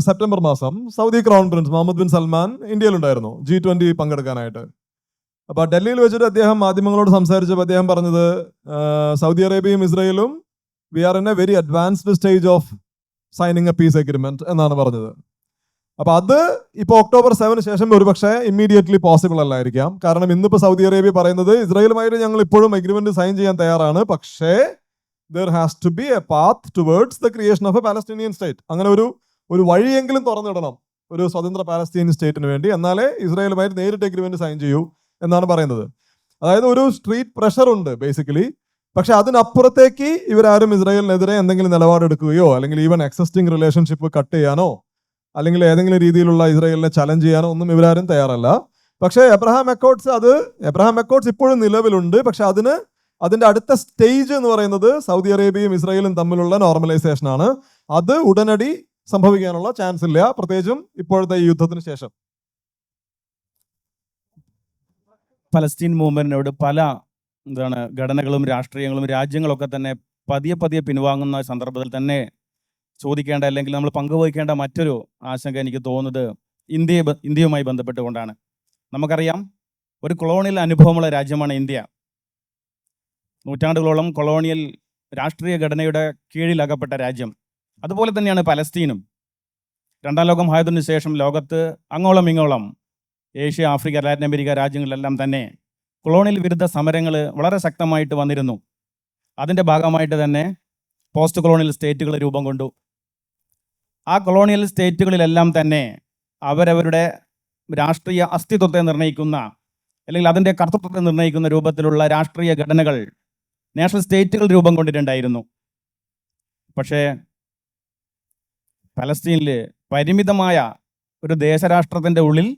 സെപ്റ്റംബർ മാസം Saudi crown prince Mohammed bin Salman ഇന്ത്യയിലുണ്ടായിരുന്നു G20 പങ്കെടുക്കാനായിട്ട്. അപ്പൊ ഡൽഹിയിൽ വെച്ചിട്ട് അദ്ദേഹം മാധ്യമങ്ങളോട് സംസാരിച്ചപ്പോൾ അദ്ദേഹം പറഞ്ഞത് സൗദി അറേബ്യയും ഇസ്രായേലും we are in a very advanced stage of signing a peace agreement എന്നാണ് പറഞ്ഞത്. അപ്പൊ അത് ഇപ്പോൾ October 7 ശേഷം ഒരുപക്ഷെ ഇമ്മീഡിയറ്റ്ലി പോസിബിൾ അല്ലായിരിക്കാം. കാരണം ഇന്നിപ്പോൾ സൗദി അറേബ്യ പറയുന്നത് ഇസ്രായേലുമായിട്ട് ഞങ്ങൾ ഇപ്പോഴും എഗ്രിമെന്റ് സൈൻ ചെയ്യാൻ തയ്യാറാണ്, പക്ഷേ there has to be a path towards the creation of a Palestinian state. അങ്ങനെ ഒരു വഴിയെങ്കിലും തുറന്നിടണം ഒരു സ്വതന്ത്ര പാലസ്തീൻ സ്റ്റേറ്റിന് വേണ്ടി, എന്നാലേ ഇസ്രായേലുമായിട്ട് നേരിട്ട് എഗ്രിമെന്റ് സൈൻ ചെയ്യൂ എന്നാണ് പറയുന്നത്. അതായത് ഒരു സ്ട്രീറ്റ് പ്രഷർ ഉണ്ട് ബേസിക്കലി. പക്ഷെ അതിനപ്പുറത്തേക്ക് ഇവരാരും ഇസ്രായേലിനെതിരെ എന്തെങ്കിലും നിലപാടെടുക്കുകയോ അല്ലെങ്കിൽ ഈവൻ എക്സിസ്റ്റിംഗ് റിലേഷൻഷിപ്പ് കട്ട് ചെയ്യാനോ അല്ലെങ്കിൽ ഏതെങ്കിലും രീതിയിലുള്ള ഇസ്രായേലിനെ ചലഞ്ച് ചെയ്യാനോ ഒന്നും ഇവരാരും തയ്യാറല്ല. പക്ഷേ എബ്രഹാം അക്കോർഡ്സ് ഇപ്പോഴും നിലവിലുണ്ട്. പക്ഷെ അതിന്റെ അടുത്ത സ്റ്റേജ് എന്ന് പറയുന്നത് സൗദി അറേബ്യയും ഇസ്രായേലും തമ്മിലുള്ള നോർമലൈസേഷൻ ആണ്. അത് ഉടനടി സംഭവിക്കാനുള്ള ചാൻസ് ഇല്ല, പ്രത്യേകിച്ചും ഇപ്പോഴത്തെ ഈ യുദ്ധത്തിന് ശേഷം. പലസ്തീൻ മൂവ്മെന്റിനോട് പല ഘടനകളും രാഷ്ട്രീയങ്ങളും രാജ്യങ്ങളൊക്കെ തന്നെ പതിയെ പിൻവാങ്ങുന്ന സന്ദർഭത്തിൽ തന്നെ ചോദിക്കേണ്ട അല്ലെങ്കിൽ നമ്മൾ പങ്കുവയ്ക്കേണ്ട മറ്റൊരു ആശങ്ക എനിക്ക് തോന്നുന്നത് ഇന്ത്യയുമായി ബന്ധപ്പെട്ടുകൊണ്ടാണ്. നമുക്കറിയാം, ഒരു കൊളോണിയൽ അനുഭവമുള്ള രാജ്യമാണ് ഇന്ത്യ. നൂറ്റാണ്ടുകളോളം കൊളോണിയൽ രാഷ്ട്രീയ ഘടനയുടെ കീഴിലകപ്പെട്ട രാജ്യം. അതുപോലെ തന്നെയാണ് പലസ്തീനും. രണ്ടാം ലോക മഹായുദ്ധത്തിന് ശേഷം ലോകത്ത് അങ്ങോളം ഇങ്ങോളം ഏഷ്യ, ആഫ്രിക്ക, ലാറ്റിൻ അമേരിക്ക രാജ്യങ്ങളിലെല്ലാം തന്നെ കൊളോണിയൽ വിരുദ്ധ സമരങ്ങൾ വളരെ ശക്തമായിട്ട് വന്നിരുന്നു. അതിൻ്റെ ഭാഗമായിട്ട് തന്നെ പോസ്റ്റ് കൊളോണിയൽ സ്റ്റേറ്റുകൾ രൂപം കൊണ്ടു. ആ കൊളോണിയൽ സ്റ്റേറ്റുകളിലെല്ലാം തന്നെ അവരവരുടെ രാഷ്ട്രീയ അസ്തിത്വത്തെ നിർണ്ണയിക്കുന്ന അല്ലെങ്കിൽ അതിൻ്റെ കർത്തൃത്വത്തെ നിർണ്ണയിക്കുന്ന രൂപത്തിലുള്ള രാഷ്ട്രീയ ഘടനകൾ, നാഷണൽ സ്റ്റേറ്റുകൾ രൂപം കൊണ്ടിട്ടുണ്ടായിരുന്നു. പക്ഷേ പലസ്തീനിൽ പരിമിതമായ ഒരു ദേശരാഷ്ട്രത്തിൻ്റെ ഉള്ളിൽ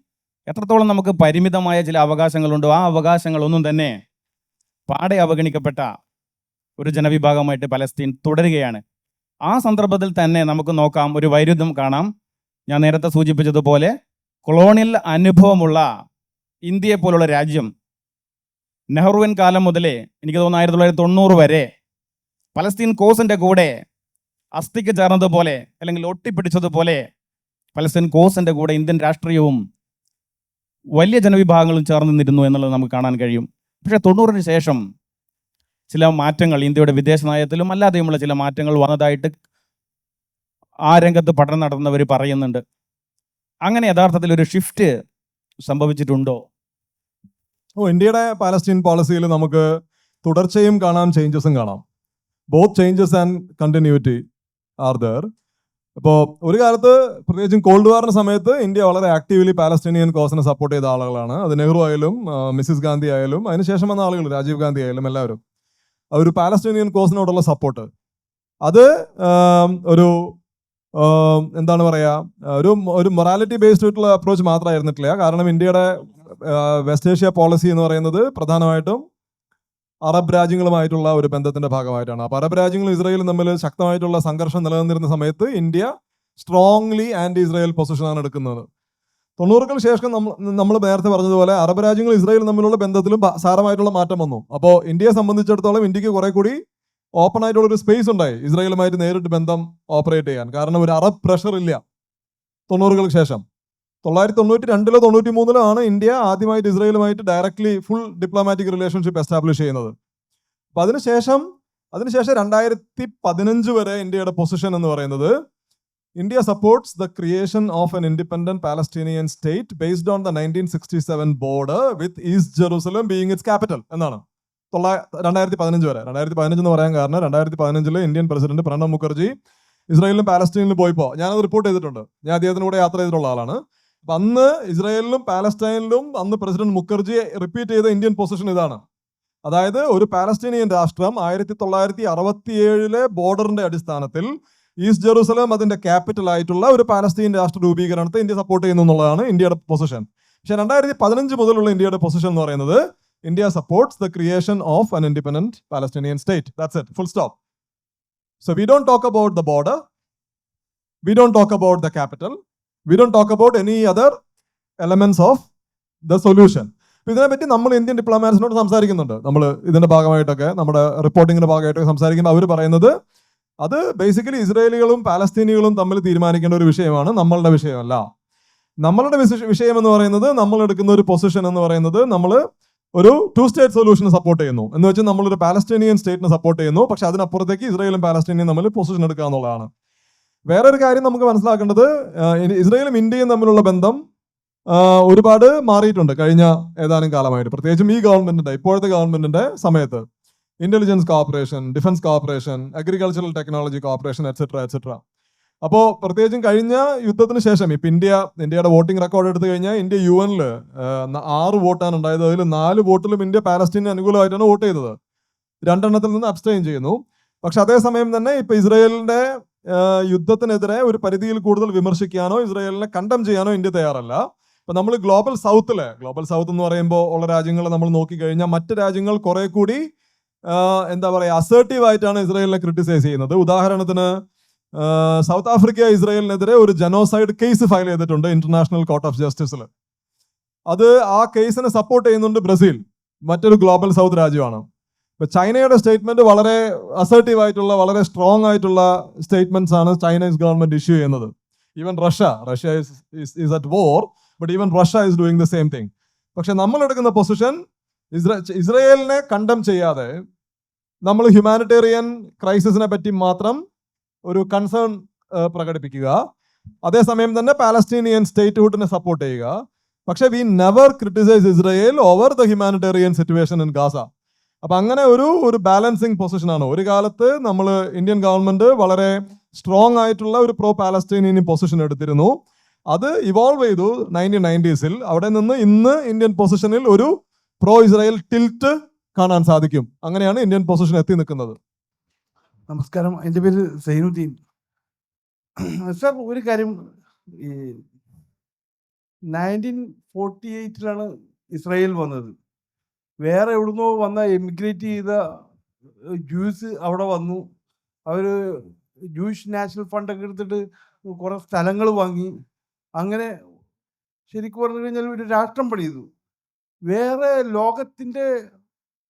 എത്രത്തോളം നമുക്ക് പരിമിതമായ ചില അവകാശങ്ങളുണ്ടോ ആ അവകാശങ്ങളൊന്നും തന്നെ പാടെ അവഗണിക്കപ്പെട്ട ഒരു ജനവിഭാഗമായിട്ട് പലസ്തീൻ തുടരുകയാണ്. ആ സന്ദർഭത്തിൽ തന്നെ നമുക്ക് നോക്കാം, ഒരു വൈരുദ്ധ്യം കാണാം. ഞാൻ നേരത്തെ സൂചിപ്പിച്ചതുപോലെ കൊളോണിയൽ അനുഭവമുള്ള ഇന്ത്യയെ പോലുള്ള രാജ്യം നെഹ്റുവിൻ കാലം മുതലേ എനിക്ക് തോന്നുന്നു 1990 വരെ പലസ്തീൻ കോസിൻ്റെ കൂടെ അസ്ഥിക്ക് ചേർന്നതുപോലെ അല്ലെങ്കിൽ ഒട്ടിപ്പിടിച്ചതുപോലെ പലസ്തീൻ കോസിൻ്റെ കൂടെ ഇന്ത്യൻ രാഷ്ട്രീയവും വലിയ ജനവിഭാഗങ്ങളും ചേർന്ന് നിന്നിരുന്നു എന്നുള്ളത് നമുക്ക് കാണാൻ കഴിയും. പക്ഷേ 90-ന് ശേഷം ചില മാറ്റങ്ങൾ ഇന്ത്യയുടെ വിദേശ നയത്തിലും അല്ലാതെയുമുള്ള ചില മാറ്റങ്ങൾ വന്നതായിട്ട് ആ രംഗത്ത് പഠനം നടത്തുന്നവർ പറയുന്നുണ്ട്. അങ്ങനെ യഥാർത്ഥത്തിൽ ഒരു ഷിഫ്റ്റ് സംഭവിച്ചിട്ടുണ്ടോ? ഇന്ത്യയുടെ പാലസ്തീൻ പോളിസിയിൽ നമുക്ക് തുടർച്ചയും കാണാം, ചേഞ്ചസും കാണാം. Both changes and continuity are there. ഇപ്പോൾ ഒരു കാലത്ത് പ്രത്യേകിച്ചും കോൾഡ് വാറിന് സമയത്ത് ഇന്ത്യ വളരെ ആക്റ്റീവ്ലി പാലസ്തീനിയൻ കോസിനെ സപ്പോർട്ട് ചെയ്ത ആളുകളാണ്. അത് നെഹ്റു ആയാലും മിസ്സിസ് ഗാന്ധി ആയാലും അതിനുശേഷം വന്ന ആളുകൾ, രാജീവ് ഗാന്ധി ആയാലും എല്ലാവരും ഒരു പാലസ്തീനിയൻ കോസിനോടുള്ള സപ്പോർട്ട് അത് ഒരു എന്താണ് പറയുക, ഒരു മൊറാലിറ്റി ബേസ്ഡ് ആയിട്ടുള്ള അപ്രോച്ച് മാത്രമായിരുന്നിട്ടില്ല. കാരണം ഇന്ത്യയുടെ വെസ്റ്റ് ഏഷ്യ പോളിസി എന്ന് പറയുന്നത് പ്രധാനമായിട്ടും അറബ് രാജ്യങ്ങളുമായിട്ടുള്ള ഒരു ബന്ധത്തിന്റെ ഭാഗമായിട്ടാണ്. അപ്പോൾ അറബ് രാജ്യങ്ങളും ഇസ്രായേലും തമ്മിൽ ശക്തമായിട്ടുള്ള സംഘർഷം നിലനിന്നിരുന്ന സമയത്ത് ഇന്ത്യ സ്ട്രോങ്ലി ആന്റി ഇസ്രായേൽ പൊസിഷനാണ് എടുക്കുന്നത്. 90-കൾ ശേഷം നമ്മൾ നേരത്തെ പറഞ്ഞതുപോലെ അറബ് രാജ്യങ്ങളും ഇസ്രായേലും തമ്മിലുള്ള ബന്ധത്തിലും സാരമായിട്ടുള്ള മാറ്റം വന്നു. അപ്പോൾ ഇന്ത്യയെ സംബന്ധിച്ചിടത്തോളം ഇന്ത്യക്ക് കുറെ കൂടി ഓപ്പൺ ആയിട്ടുള്ള ഒരു സ്പേസ് ഉണ്ടായി ഇസ്രായേലുമായിട്ട് നേരിട്ട് ബന്ധം ഓപ്പറേറ്റ് ചെയ്യാൻ. കാരണം ഒരു അറബ് പ്രഷർ ഇല്ല 90-കൾക്ക് ശേഷം. 1992-ലോ 93-ലോ ആണ് ഇന്ത്യ ആദ്യമായിട്ട് ഇസ്രായേലുമായിട്ട് directly full diplomatic relationship establish ചെയ്യുന്നത്. അപ്പോൾ അതിനുശേഷം 2015 വരെ ഇന്ത്യയുടെ പൊസിഷൻ എന്ന് പറയുന്നത് India supports the creation of an independent Palestinian state based on the 1967 border with East Jerusalem being its capital എന്നാണ്. 2015 വരെ. 2015 എന്ന് പറയാൻ കാരണം 2015 ഇന്ത്യൻ പ്രസിഡന്റ് പ്രണബ് മുഖർജി ഇസ്രായേലിലും പാലസ്തീനിലും പോയപ്പോൾ ഞാനത് റിപ്പോർട്ട് ചെയ്തിട്ടുണ്ട്. ഞാൻ അദ്ദേഹത്തിന് കൂടെ യാത്ര ചെയ്തിട്ടുള്ള ആളാണ്. അപ്പം അന്ന് ഇസ്രായേലിലും പാലസ്തീനിലും അന്ന് പ്രസിഡന്റ് മുഖർജി റിപ്പീറ്റ് ചെയ്ത ഇന്ത്യൻ പൊസിഷൻ ഇതാണ്. അതായത് ഒരു പാലസ്തീനിയൻ രാഷ്ട്രം 1967 ബോർഡറിന്റെ അടിസ്ഥാനത്തിൽ ഈസ്റ്റ് ജെറൂസലം അതിന്റെ ക്യാപിറ്റൽ ആയിട്ടുള്ള ഒരു പാലസ്തീൻ രാഷ്ട്ര രൂപീകരണത്തെ ഇന്ത്യ സപ്പോർട്ട് ചെയ്യുന്നു എന്നുള്ളതാണ് ഇന്ത്യയുടെ പൊസിഷൻ. പക്ഷേ 2015 മുതലുള്ള ഇന്ത്യയുടെ പൊസിഷൻ എന്ന് പറയുന്നത് India supports the creation of an independent Palestinian state. That's it. Full stop. So we don't talk about the border. We don't talk about the capital. We don't talk about any other elements of the solution. ഇതിനെപ്പറ്റി നമ്മൾ Indian ഡിപ്ലോമാറ്റ്സിനോട് സംസാരിക്കുന്നുണ്ട്. നമ്മൾ ഇതിന്റെ ഭാഗമായിട്ടൊക്കെ നമ്മുടെ റിപ്പോർട്ടിങ്ങിന്റെ ഭാഗമായിട്ടൊക്കെ സംസാരിക്കുമ്പോൾ അവർ പറയുന്നത് അത് basically ഇസ്രായേലികളും പാലസ്തീനികളും തമ്മിൽ തീരുമാനിക്കേണ്ട ഒരു വിഷയമാണ്, നമ്മളുടെ വിഷയമല്ല. നമ്മളുടെ വിഷയം എന്ന് പറയുന്നത് നമ്മൾ എടുക്കുന്ന ഒരു പൊസിഷൻ എന്ന് പറയുന്നത് നമ്മൾ ഒരു 2 സ്റ്റേറ്റ് സൊല്യൂഷനെ സപ്പോർട്ട് ചെയ്യുന്നു എന്ന് വെച്ചാൽ നമ്മളൊരു പാലസ്തീനിയൻ സ്റ്റേറ്റിനെ സപ്പോർട്ട് ചെയ്യുന്നു. പക്ഷെ അതിനപ്പുറത്തേക്ക് ഇസ്രായേലും പാലസ്തീനിയും തമ്മിൽ പൊസിഷൻ എടുക്കുക എന്നുള്ളതാണ്. വേറൊരു കാര്യം നമുക്ക് മനസ്സിലാക്കേണ്ടത് ഇസ്രായേലും ഇന്ത്യയും തമ്മിലുള്ള ബന്ധം ഒരുപാട് മാറിയിട്ടുണ്ട് കഴിഞ്ഞ ഏതാനും കാലമായിട്ട്, പ്രത്യേകിച്ചും ഈ ഗവൺമെന്റിന്റെ ഇപ്പോഴത്തെ ഗവൺമെന്റിന്റെ സമയത്ത്. Intelligence corporation, defence corporation, agricultural technology corporation, et cetera. അപ്പോൾ പ്രത്യേകിച്ചും കഴിഞ്ഞ യുദ്ധത്തിന് ശേഷം ഇപ്പം ഇന്ത്യയുടെ വോട്ടിംഗ് റെക്കോർഡ് എടുത്തു കഴിഞ്ഞാൽ ഇന്ത്യ UN 6 വോട്ടാണ് ഉണ്ടായത്. അതിൽ 4 വോട്ടിലും ഇന്ത്യ പാലസ്തീന് അനുകൂലമായിട്ടാണ് വോട്ട് ചെയ്തത്. 2 എണ്ണത്തിൽ നിന്ന് അബ്സ്റ്റെയിൻ ചെയ്യുന്നു. പക്ഷെ അതേസമയം തന്നെ ഇപ്പൊ ഇസ്രായേലിന്റെ യുദ്ധത്തിനെതിരെ ഒരു പരിധിയിൽ കൂടുതൽ വിമർശിക്കാനോ ഇസ്രായേലിനെ കണ്ടം ചെയ്യാനോ ഇന്ത്യ തയ്യാറല്ല. ഇപ്പൊ നമ്മൾ ഗ്ലോബൽ സൗത്ത് എന്ന് പറയുമ്പോൾ ഉള്ള രാജ്യങ്ങളെ നമ്മൾ നോക്കിക്കഴിഞ്ഞാൽ മറ്റ് രാജ്യങ്ങൾ കുറെ കൂടി എന്താ പറയുക അസേർട്ടീവ് ആയിട്ടാണ് ഇസ്രായേലിനെ ക്രിട്ടിസൈസ് ചെയ്യുന്നത്. ഉദാഹരണത്തിന് സൗത്ത് ആഫ്രിക്ക ഇസ്രായേലിനെതിരെ ഒരു ജനോസൈഡ് കേസ് ഫയൽ ചെയ്തിട്ടുണ്ട് ഇന്റർനാഷണൽ കോർട്ട് ഓഫ് ജസ്റ്റിസിൽ. അത് ആ കേസിനെ സപ്പോർട്ട് ചെയ്യുന്നുണ്ട് ബ്രസീൽ, മറ്റൊരു ഗ്ലോബൽ സൗത്ത് രാജ്യമാണ്. ഇപ്പൊ ചൈനയുടെ സ്റ്റേറ്റ്മെന്റ് വളരെ അസേർട്ടീവ് ആയിട്ടുള്ള വളരെ സ്ട്രോങ് ആയിട്ടുള്ള സ്റ്റേറ്റ്മെന്റ്സ് ആണ് ചൈനീസ് ഗവൺമെന്റ് ഇഷ്യൂ ചെയ്യുന്നത്. Even Russia is at war, but even Russia is doing the same thing. പക്ഷെ നമ്മൾ എടുക്കുന്ന പൊസിഷൻ ഇസ്രായേലിനെ കണ്ടം ചെയ്യാതെ നമ്മൾ ഹ്യൂമാനിറ്റേറിയൻ ക്രൈസിസിനെ പറ്റി മാത്രം ഒരു കൺസേൺ പ്രകടിപ്പിക്കുക, അതേസമയം തന്നെ പാലസ്തീനിയൻ സ്റ്റേറ്റ്ഹുഡിനെ സപ്പോർട്ട് ചെയ്യുക. പക്ഷെ we never criticise Israel over the humanitarian situation in Gaza. അപ്പൊ അങ്ങനെ ഒരു ബാലൻസിങ് പൊസിഷനാണ്. ഒരു കാലത്ത് നമ്മൾ ഇന്ത്യൻ ഗവൺമെന്റ് വളരെ സ്ട്രോങ് ആയിട്ടുള്ള ഒരു പ്രോ പാലസ്തീനിയൻ പൊസിഷൻ എടുത്തിരുന്നു. അത് ഇവോൾവ് ചെയ്തു 1990s. അവിടെ നിന്ന് ഇന്ന് ഇന്ത്യൻ പൊസിഷനിൽ ഒരു പ്രോ ഇസ്രായേൽ ടിൽറ്റ് കാണാൻ സാധിക്കും. അങ്ങനെയാണ് ഇന്ത്യൻ പൊസിഷൻ എത്തി നിൽക്കുന്നത്. നമസ്കാരം, എൻ്റെ പേര് സൈനുദ്ദീൻ. സാർ, ഒരു കാര്യം, ഈ 1948 ഇസ്രായേൽ വന്നത്. വേറെ എവിടുന്നോ വന്ന എമിഗ്രേറ്റ് ചെയ്ത ജൂസ് അവിടെ വന്നു. അവർ ജൂയിഷ് നാഷണൽ ഫണ്ടൊക്കെ എടുത്തിട്ട് കുറേ സ്ഥലങ്ങൾ വാങ്ങി. അങ്ങനെ ശരിക്കും പറഞ്ഞു കഴിഞ്ഞാൽ ഒരു രാഷ്ട്രം പണിതു. വേറെ ലോകത്തിൻ്റെ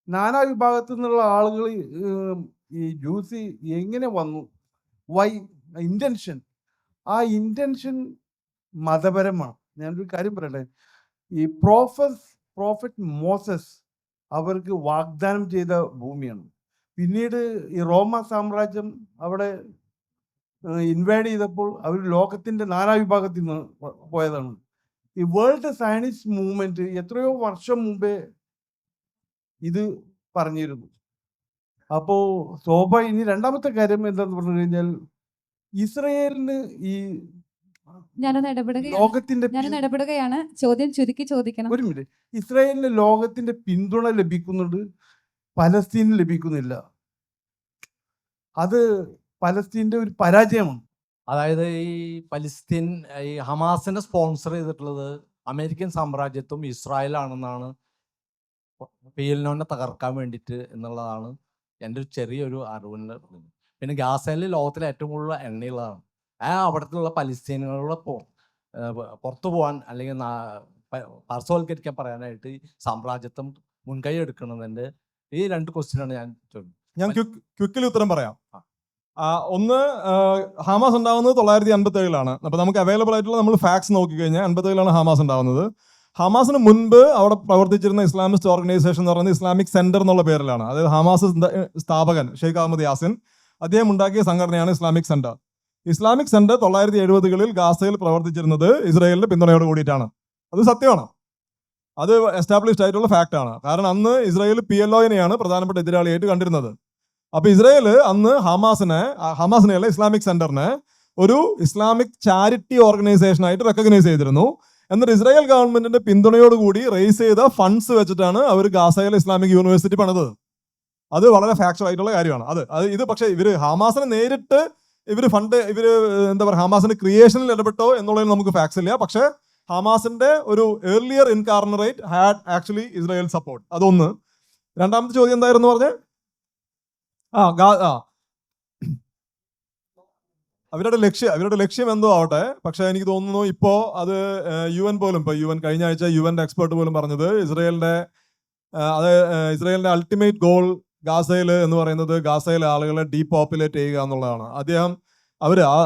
നാനാ വിഭാഗത്തു നിന്നുള്ള ആളുകൾ ഈ ജ്യൂസ് എങ്ങനെ വന്നു? വൈ? ഇൻറ്റൻഷൻ. ആ ഇൻറ്റൻഷൻ മതപരമാണ്. ഞാനൊരു കാര്യം പറയട്ടെ. ഈ പ്രോഫറ്റ് മോസസ് അവർക്ക് വാഗ്ദാനം ചെയ്ത ഭൂമിയാണ്. പിന്നീട് ഈ റോമ സാമ്രാജ്യം അവിടെ ഇൻവൈഡ് ചെയ്തപ്പോൾ അവർ ലോകത്തിൻ്റെ നാനാവിഭാഗത്തിൽ നിന്ന് പോയതാണ്. ഈ വേൾഡ് സയനിസ്റ്റ് മൂവ്മെൻറ്റ് എത്രയോ വർഷം മുമ്പേ ഇത് പറഞ്ഞിരുന്നു. അപ്പോൾ ഇനി രണ്ടാമത്തെ കാര്യം എന്താന്ന് പറഞ്ഞു കഴിഞ്ഞാൽ, ഇസ്രയേലിന് ഈ ഞാനൊന്ന് ഇടപെടുകയാണ്. ചോദ്യം ചുരുക്കി ചോദിക്കണം. ഒരു മിനിറ്റ്. ഇസ്രായേലിന് ലോകത്തിന്റെ പിന്തുണ ലഭിക്കുന്നുണ്ട്, പലസ്തീന് ലഭിക്കുന്നില്ല. അത് പലസ്തീന്റെ ഒരു പരാജയമാണ്. അതായത് ഈ പലസ്തീൻ ഈ ഹമാസിനെ സ്പോൺസർ ചെയ്തിട്ടുള്ളത് അമേരിക്കൻ സാമ്രാജ്യത്വം ഇസ്രായേലാണെന്നാണ്, PLOനെ തകർക്കാൻ വേണ്ടിയിട്ട് എന്നുള്ളതാണ് എൻ്റെ ഒരു ചെറിയൊരു അറിവിൻ്റെ. പിന്നെ ഗാസയിൽ ലോകത്തിലെ ഏറ്റവും കൂടുതൽ എണ്ണയുള്ളതാണ്. അവിടത്തുള്ള പലസ്തീനുകളുടെ പുറത്തു പോകാൻ അല്ലെങ്കിൽ പാർശ്വവൽക്കരിക്കാൻ പറയാനായിട്ട് ഈ സാമ്രാജ്യത്വം മുൻകൈ എടുക്കണമെന്നുണ്ട്. ഈ 2 ക്വസ്റ്റ്യനാണ് ഞാൻ ചോദിക്കുന്നത്. ഞാൻ ക്വിക്കിൽ ഉത്തരം പറയാം. ഒന്ന്, ഹമാസ് ഉണ്ടാവുന്നത് 1957 അപ്പൊ നമുക്ക് അവൈലബിൾ ആയിട്ടുള്ള നമ്മൾ ഫാക്ട്സ് നോക്കിക്കഴിഞ്ഞാൽ 1957 ഹമാസ് ഉണ്ടാവുന്നത്. ഹമാസിന് മുൻപ് അവിടെ പ്രവർത്തിച്ചിരുന്ന ഇസ്ലാമിസ്റ്റ് ഓർഗനൈസേഷൻ എന്ന് പറയുന്നത് ഇസ്ലാമിക് സെന്റർ എന്നുള്ള പേരിലാണ്. അതായത് ഹമാസ് സ്ഥാപകൻ ഷെയ്ഖ് അഹമ്മദ് യാസിൻ അദ്ദേഹം ഉണ്ടാക്കിയ സംഘടനയാണ് ഇസ്ലാമിക് സെന്റർ. ഇസ്ലാമിക് സെന്റർ 1970കളിൽ ഗാസയിൽ പ്രവർത്തിച്ചിരുന്നത് ഇസ്രായേലിന്റെ പിന്തുണയോട് കൂടിയിട്ടാണ്. അത് സത്യമാണ്, അത് എസ്റ്റാബ്ലിഷ്ഡ് ആയിട്ടുള്ള ഫാക്ട് ആണ്. കാരണം അന്ന് ഇസ്രായേൽ PLOനെയാണ് പ്രധാനപ്പെട്ട എതിരാളിയായിട്ട് കണ്ടിരുന്നത്. അപ്പൊ ഇസ്രായേൽ അന്ന് ഹമാസിനെയല്ല ഇസ്ലാമിക് സെന്ററിനെ ഒരു ഇസ്ലാമിക് ചാരിറ്റി ഓർഗനൈസേഷൻ ആയിട്ട് റെക്കഗ്നൈസ് ചെയ്തിരുന്നു. എന്നിട്ട് ഇസ്രായേൽ ഗവൺമെന്റിന്റെ പിന്തുണയോടുകൂടി റേസ് ചെയ്ത ഫണ്ട്സ് വെച്ചിട്ടാണ് അവർ ഗാസയിലെ ഇസ്ലാമിക് യൂണിവേഴ്സിറ്റി പണിതത്. അത് വളരെ ഫാക്ച്വൽ ആയിട്ടുള്ള കാര്യമാണ്. ഇത് പക്ഷേ ഇവര് ഹമാസിനെ നേരിട്ട് എന്താ പറയുക ഹമാസിന്റെ ക്രിയേഷനിൽ ഇടപെട്ടോ എന്നുള്ളതിൽ നമുക്ക് ഫാക്ട്സ് ഇല്ല. പക്ഷേ ഹമാസിന്റെ ഒരു earlier incarnation had actually Israel support. അതൊന്ന്. രണ്ടാമത്തെ ചോദ്യം എന്തായിരുന്നു പറഞ്ഞേ? അവരുടെ ലക്ഷ്യം എന്തോ ആവട്ടെ. പക്ഷെ എനിക്ക് തോന്നുന്നു ഇപ്പോ അത് UN പോലും കഴിഞ്ഞ ആഴ്ച UNന്റെ എക്സ്പെർട്ട് പോലും പറഞ്ഞത് ഇസ്രായേലിന്റെ അൾട്ടിമേറ്റ് ഗോൾ ഗാസയിൽ എന്ന് പറയുന്നത് ഗാസയിലെ ആളുകളെ ഡീപോപ്പുലേറ്റ് ചെയ്യുക എന്നുള്ളതാണ്.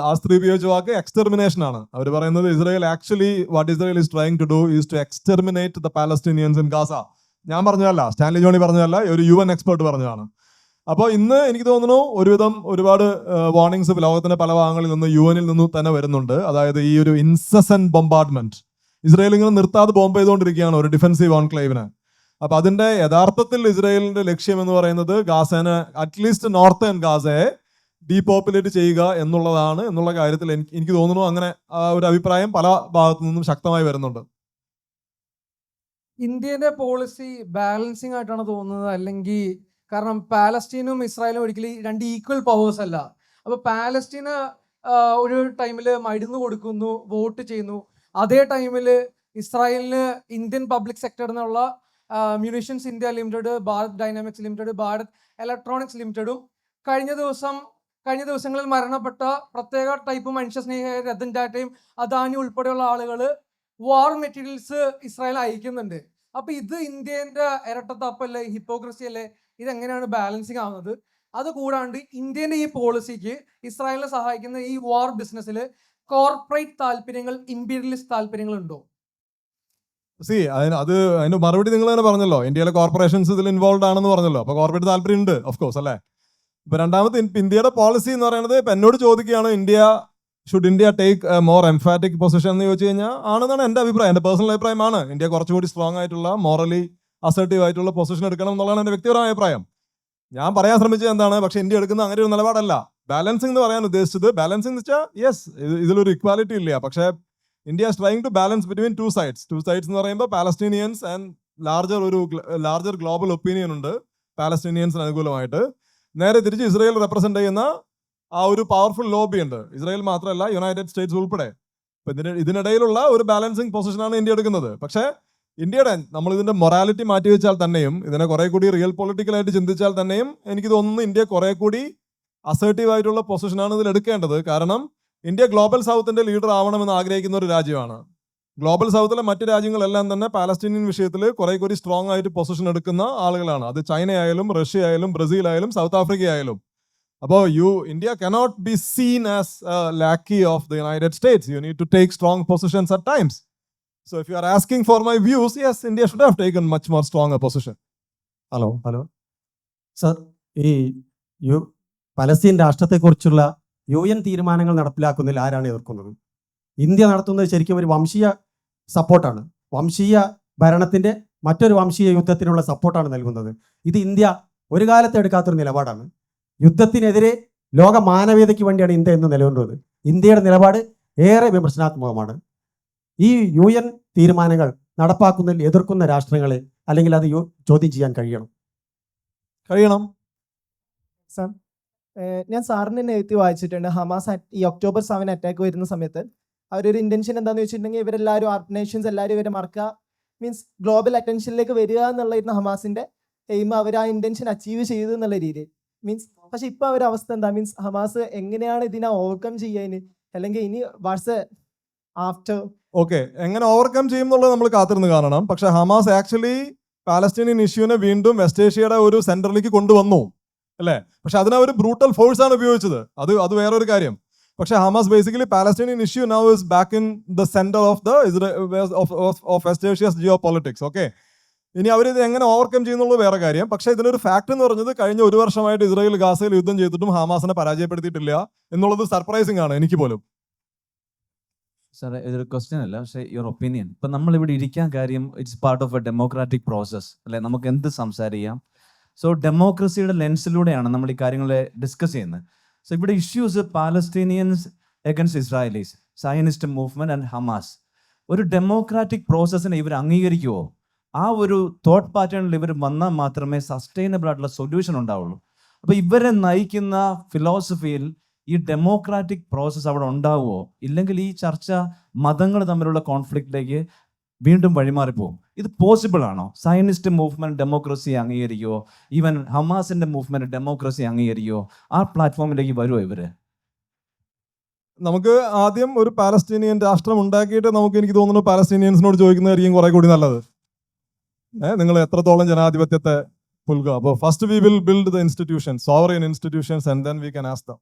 ആ സ്ത്രീ ഉപയോഗിച്ച വാക്ക് എക്സ്റ്റെർമിനേഷൻ ആണ്. അവർ പറയുന്നത് what Israel is trying to do is to exterminate the Palestinians in Gaza. ഞാൻ പറഞ്ഞതല്ല, സ്റ്റാൻലി ജോണി പറഞ്ഞതല്ല, ഒരു UN എക്സ്പെർട്ട് പറഞ്ഞതാണ്. അപ്പോൾ ഇന്ന് എനിക്ക് തോന്നുന്നു ഒരുപാട് വാർണിംഗ്സ് ലോകത്തിന്റെ പല ഭാഗങ്ങളിൽ നിന്ന് UN നിന്നും തന്നെ വരുന്നുണ്ട്. അതായത് ഈ ഒരു ഇൻസസന്റ് ബോംബാർഡ്മെന്റ്, ഇസ്രായേൽ ഇങ്ങനെ നിർത്താതെ ബോംബ് ചെയ്തുകൊണ്ടിരിക്കുകയാണ് ഒരു ഡിഫൻസീവ് ഓൺക്ലേവിന്. അപ്പൊ അതിന്റെ യഥാർത്ഥത്തിൽ ഇസ്രായേലിന്റെ ലക്ഷ്യം എന്ന് പറയുന്നത് ഗാസേനെ, അറ്റ്ലീസ്റ്റ് നോർത്തേൺ ഗാസയെ ഡീപോപ്പുലേറ്റ് ചെയ്യുക എന്നുള്ള കാര്യത്തിൽ എനിക്ക് തോന്നുന്നു അങ്ങനെ ഒരു അഭിപ്രായം പല ഭാഗത്തു നിന്നും ശക്തമായി വരുന്നുണ്ട്. ഇന്ത്യയുടെ പോളിസി ബാലൻസിങ് ആയിട്ടാണ് തോന്നുന്നത്, അല്ലെങ്കിൽ കാരണം പാലസ്തീനും ഇസ്രായേലും ഒരിക്കലും രണ്ട് ഈക്വൽ പവേഴ്സ് അല്ല. അപ്പൊ പാലസ്തീന് ഒരു ടൈമിൽ മരുന്ന് കൊടുക്കുന്നു, വോട്ട് ചെയ്യുന്നു. അതേ ടൈമിൽ ഇസ്രായേലിന് ഇന്ത്യൻ പബ്ലിക് സെക്ടറിൽ നിന്നുള്ള Munitions India Limited, Bharat Dynamics Limited, Bharat Electronics ലിമിറ്റഡും കഴിഞ്ഞ ദിവസങ്ങളിൽ മരണപ്പെട്ട പ്രത്യേക ടൈപ്പ് മനുഷ്യസ്നേഹിയായ രതൻ ടാറ്റയും അദാനി ഉൾപ്പെടെയുള്ള ആളുകൾ വാർ മെറ്റീരിയൽസ് ഇസ്രായേൽ അയക്കുന്നുണ്ട്. അപ്പൊ ഇത് ഇന്ത്യന്റെ ഇരട്ടത്താപ്പല്ലേ, ഹിപ്പോക്രസി അല്ലേ? ഇതെങ്ങനെയാണ് ബാലൻസിങ് ആവുന്നത്? അത് കൂടാണ്ട് ഇന്ത്യന്റെ ഈ പോളിസിക്ക് ഇസ്രായേലിനെ സഹായിക്കുന്ന ഈ വാർ ബിസിനസ്സിൽ കോർപ്പറേറ്റ് താല്പര്യങ്ങൾ, ഇമ്പീരിയലിസ്റ്റ് താല്പര്യങ്ങൾ ഉണ്ടോ? അതിന്റെ മറുപടി നിങ്ങൾ തന്നെ പറഞ്ഞല്ലോ, ഇന്ത്യയിലെ കോർപ്പറേഷൻസ് ഇതിൽ ഇൻവോൾവ് ആണെന്ന് പറഞ്ഞല്ലോ. അപ്പൊ കോർപ്പറേറ്റ് താല്പര്യം ഉണ്ട്, ഓഫ് കോഴ്സ് അല്ലേ. ഇപ്പൊ രണ്ടാമത്തെ ഇന്ത്യയുടെ പോളിസി എന്ന് പറയുന്നത്, ഇപ്പൊ എന്നോട് ചോദിക്കുകയാണ് should India take more emphatic position എന്ന് ചോദിച്ചു കഴിഞ്ഞാൽ ആണെന്നാണ് എൻ്റെ അഭിപ്രായം. എൻ്റെ പേഴ്സണൽ അഭിപ്രായമാണ്. ഇന്ത്യ കുറച്ചുകൂടി സ്ട്രോങ് ആയിട്ടുള്ള, മോറലി അസർട്ടീവ് ആയിട്ടുള്ള പൊസിഷൻ എടുക്കണം എന്നുള്ളതാണ് എൻ്റെ വ്യക്തിപരമായ അഭിപ്രായം. ഞാൻ പറയാൻ ശ്രമിച്ചത് എന്താണ്, പക്ഷെ ഇന്ത്യ എടുക്കുന്ന അങ്ങനെ ഒരു നിലപാടല്ല. ബാലൻസിംഗ് എന്ന് പറയാൻ ഉദ്ദേശിച്ചത്, ബാലൻസിംഗ് എന്ന് വെച്ചാൽ യെസ്, ഇതിലൊരു ഇക്വാലിറ്റി ഇല്ല, പക്ഷേ India is trying to balance between two sides എന്ന് പറയുമ്പോൾ Palestinians and larger global opinion ഉണ്ട് പാലസ്തീനിയൻസിന് അനുകൂലമായിട്ട്. നേരെ തിരിച്ച് ഇസ്രായേൽ റെപ്രസെന്റ് ചെയ്യുന്ന ആ ഒരു പവർഫുൾ ലോബി ഉണ്ട്, ഇസ്രായേൽ മാത്രമല്ല യുണൈറ്റഡ് സ്റ്റേറ്റ്സ് ഉൾപ്പെടെ. ഇതിനിടയിലുള്ള ഒരു ബാലൻസിങ് പൊസിഷനാണ് ഇന്ത്യ എടുക്കുന്നത്. പക്ഷേ നമ്മൾ ഇതിന്റെ മൊറാലിറ്റി മാറ്റി വെച്ചാൽ തന്നെയും, ഇതിനെ കുറെ കൂടി റിയൽ പൊളിറ്റിക്കലായിട്ട് ചിന്തിച്ചാൽ തന്നെയും എനിക്ക് തോന്നുന്നു ഇന്ത്യ കുറെ കൂടി അസേർട്ടീവ് ആയിട്ടുള്ള പൊസിഷനാണ് ഇതിൽ എടുക്കേണ്ടത്. കാരണം ഇന്ത്യ ഗ്ലോബൽ സൗത്തിന്റെ ലീഡർ ആവണമെന്ന് ആഗ്രഹിക്കുന്ന ഒരു രാജ്യമാണ്. ഗ്ലോബൽ സൗത്തിലെ മറ്റ് രാജ്യങ്ങളെല്ലാം തന്നെ പാലസ്തീനിയൻ വിഷയത്തിൽ കുറെ കൂടി സ്ട്രോങ് ആയിട്ട് പൊസിഷൻ എടുക്കുന്ന ആളുകളാണ്. അത് ചൈന ആയാലും, റഷ്യ ആയാലും, ബ്രസീൽ ആയാലും, സൗത്ത് ആഫ്രിക്ക ആയാലും. അപ്പോൾ India cannot be seen as lackey of the United States. You need to take strong positions at times. So if you are asking for my views, yes, India should have taken much more stronger position. Hello sir, ഈ Palestine രാഷ്ട്രത്തെക്കുറിച്ചുള്ള UN തീരുമാനങ്ങൾ നടപ്പിലാക്കുന്നതിൽ ആരാണ് എതിർക്കുന്നത്? India നടത്തുന്നത് ശരിക്കും ഒരു വംശീയ സപ്പോർട്ടാണ്. വംശീയ ഭരണത്തിന്റെ മറ്റൊരു വംശീയ യുദ്ധത്തിനുള്ള സപ്പോർട്ടാണ് നൽകുന്നത്. ഇത് ഇന്ത്യ ഒരു കാലത്ത് എടുക്കാത്തൊരു നിലപാടാണ്. യുദ്ധത്തിനെതിരെ ലോക മാനവീയതയ്ക്ക് വേണ്ടിയാണ് ഇന്ത്യ എന്ന് നിലകൊണ്ടത്. ഇന്ത്യയുടെ നിലപാട് ഏറെ വിമർശനാത്മകമാണ്. ഈ UN തീരുമാനങ്ങൾ നടപ്പാക്കുന്നതിൽ എതിർക്കുന്ന രാഷ്ട്രങ്ങളെ അല്ലെങ്കിൽ അത് ചോദ്യം ചെയ്യാൻ കഴിയണം. സാർ, ഞാൻ സാറിൻ്റെ നെഗറ്റീവ് വായിച്ചിട്ടുണ്ട്. ഹമാസ് ഈ October 7 അറ്റാക്ക് വരുന്ന സമയത്ത് അവരൊരു ഇന്റൻഷൻ എന്താണെന്ന് വെച്ചിട്ടുണ്ടെങ്കിൽ ഇവരെല്ലാവരും നേഷൻസ് എല്ലാവരും ഇവരെ മറക്കുക, മീൻസ് ഗ്ലോബൽ അറ്റൻഷനിലേക്ക് വരിക എന്നുള്ളതായിരുന്നു ഹമാസിന്റെ എയിം. അവർ ആ ഇന്റൻഷൻ അച്ചീവ് ചെയ്തു എന്നുള്ള രീതിയിൽ മീൻസ്. പക്ഷെ ഇപ്പൊ ഒരു അവസ്ഥ എന്താ, മീൻസ് ഹമാസ് എങ്ങനെയാണ് ഇതിനെ ഓവർകം ചെയ്യാൻ, അല്ലെങ്കിൽ ഇനി വാട്സ് ആഫ്റ്റർ? ഓക്കെ, എങ്ങനെ ഓവർകം ചെയ്യും എന്നുള്ളത് നമ്മൾ കാത്തിരുന്ന് കാണണം. പക്ഷെ ഹമാസ് ആക്ച്വലി പാലസ്തീനിയൻ ഇഷ്യൂനെ വീണ്ടും വെസ്റ്റ് ഏഷ്യയുടെ ഒരു സെന്ററിലേക്ക് കൊണ്ടുവന്നു അല്ലേ? പക്ഷെ അതിനെ ഒരു ബ്രൂട്ടൽ ഫോഴ്സ് ആണ് ഉപയോഗിച്ചത്. അത് വേറൊരു കാര്യം. പക്ഷെ Hamas basically Palestinian issue now is back in the centre of West Asia's geopolitics. Okay, ഇനി അവരിത് എങ്ങനെ ഓവർകം ചെയ്യുന്നുള്ളത് വേറെ കാര്യം. പക്ഷെ ഇതിനൊരു ഫാക്ട് എന്ന് പറഞ്ഞത് കഴിഞ്ഞ ഒരു വർഷമായിട്ട് ഇസ്രായേൽ ഗാസയിൽ യുദ്ധം ചെയ്തിട്ടും ഹമാസിനെ പരാജയപ്പെടുത്തിയിട്ടില്ല എന്നുള്ളത് സർപ്രൈസിംഗ് ആണ് എനിക്ക് പോലും. സാറേ, ഇതൊരു ക്വസ്റ്റ്യൻ അല്ല, പക്ഷേ യുവർ ഒപ്പീനിയൻ. ഇപ്പം നമ്മളിവിടെ ഇരിക്കാൻ കാര്യം it's part of A democratic process അല്ലെ? നമുക്ക് എന്ത് സംസാരിക്കാം. സോ ഡെമോക്രസിയുടെ ലെൻസിലൂടെയാണ് നമ്മൾ ഈ കാര്യങ്ങളെ ഡിസ്കസ് ചെയ്യുന്നത്. സോ ഇവിടെ issues Palestinians against Israelis, Zionist movement and Hamas. ഒരു ഡെമോക്രാറ്റിക് പ്രോസസ്സിനെ ഇവർ അംഗീകരിക്കുമോ? ആ ഒരു തോട്ട് പാറ്റേണിൽ ഇവർ വന്നാൽ മാത്രമേ സസ്റ്റൈനബിൾ ആയിട്ടുള്ള സൊല്യൂഷൻ ഉണ്ടാവുള്ളൂ. അപ്പോൾ ഇവരെ നയിക്കുന്ന ഫിലോസഫിയിൽ ഈ ഡെമോക്രാറ്റിക് പ്രോസസ്സ് അവിടെ ഉണ്ടാവുമോ? ഇല്ലെങ്കിൽ ഈ ചർച്ച മതങ്ങൾ തമ്മിലുള്ള കോൺഫ്ലിക്റ്റിലേക്ക് വീണ്ടും വഴിമാറിപ്പോവും. ഇത് പോസിബിൾ ആണോ? സയനിസ്റ്റ് മൂവ്മെന്റ് ഡെമോക്രസി അംഗീകരിക്കുമോ? ഈവൻ ഹമാസിന്റെ മൂവ്മെന്റ് ഡെമോക്രസി അംഗീകരിക്കുമോ? ആ പ്ലാറ്റ്ഫോമിലേക്ക് വരുമോ ഇവര്? നമുക്ക് ആദ്യം ഒരു പാലസ്തീനിയൻ രാഷ്ട്രം ഉണ്ടാക്കിയിട്ട് എനിക്ക് തോന്നുന്നു പാലസ്തീനിയൻസിനോട് ചോദിക്കുന്നതായിരിക്കും കുറെ കൂടി നല്ലത്. നിങ്ങൾ എത്രത്തോളം ജനാധിപത്യത്തെ പുൽകുക. അപ്പോൾ first we will build the institutions, sovereign institutions, and then we can ask dum.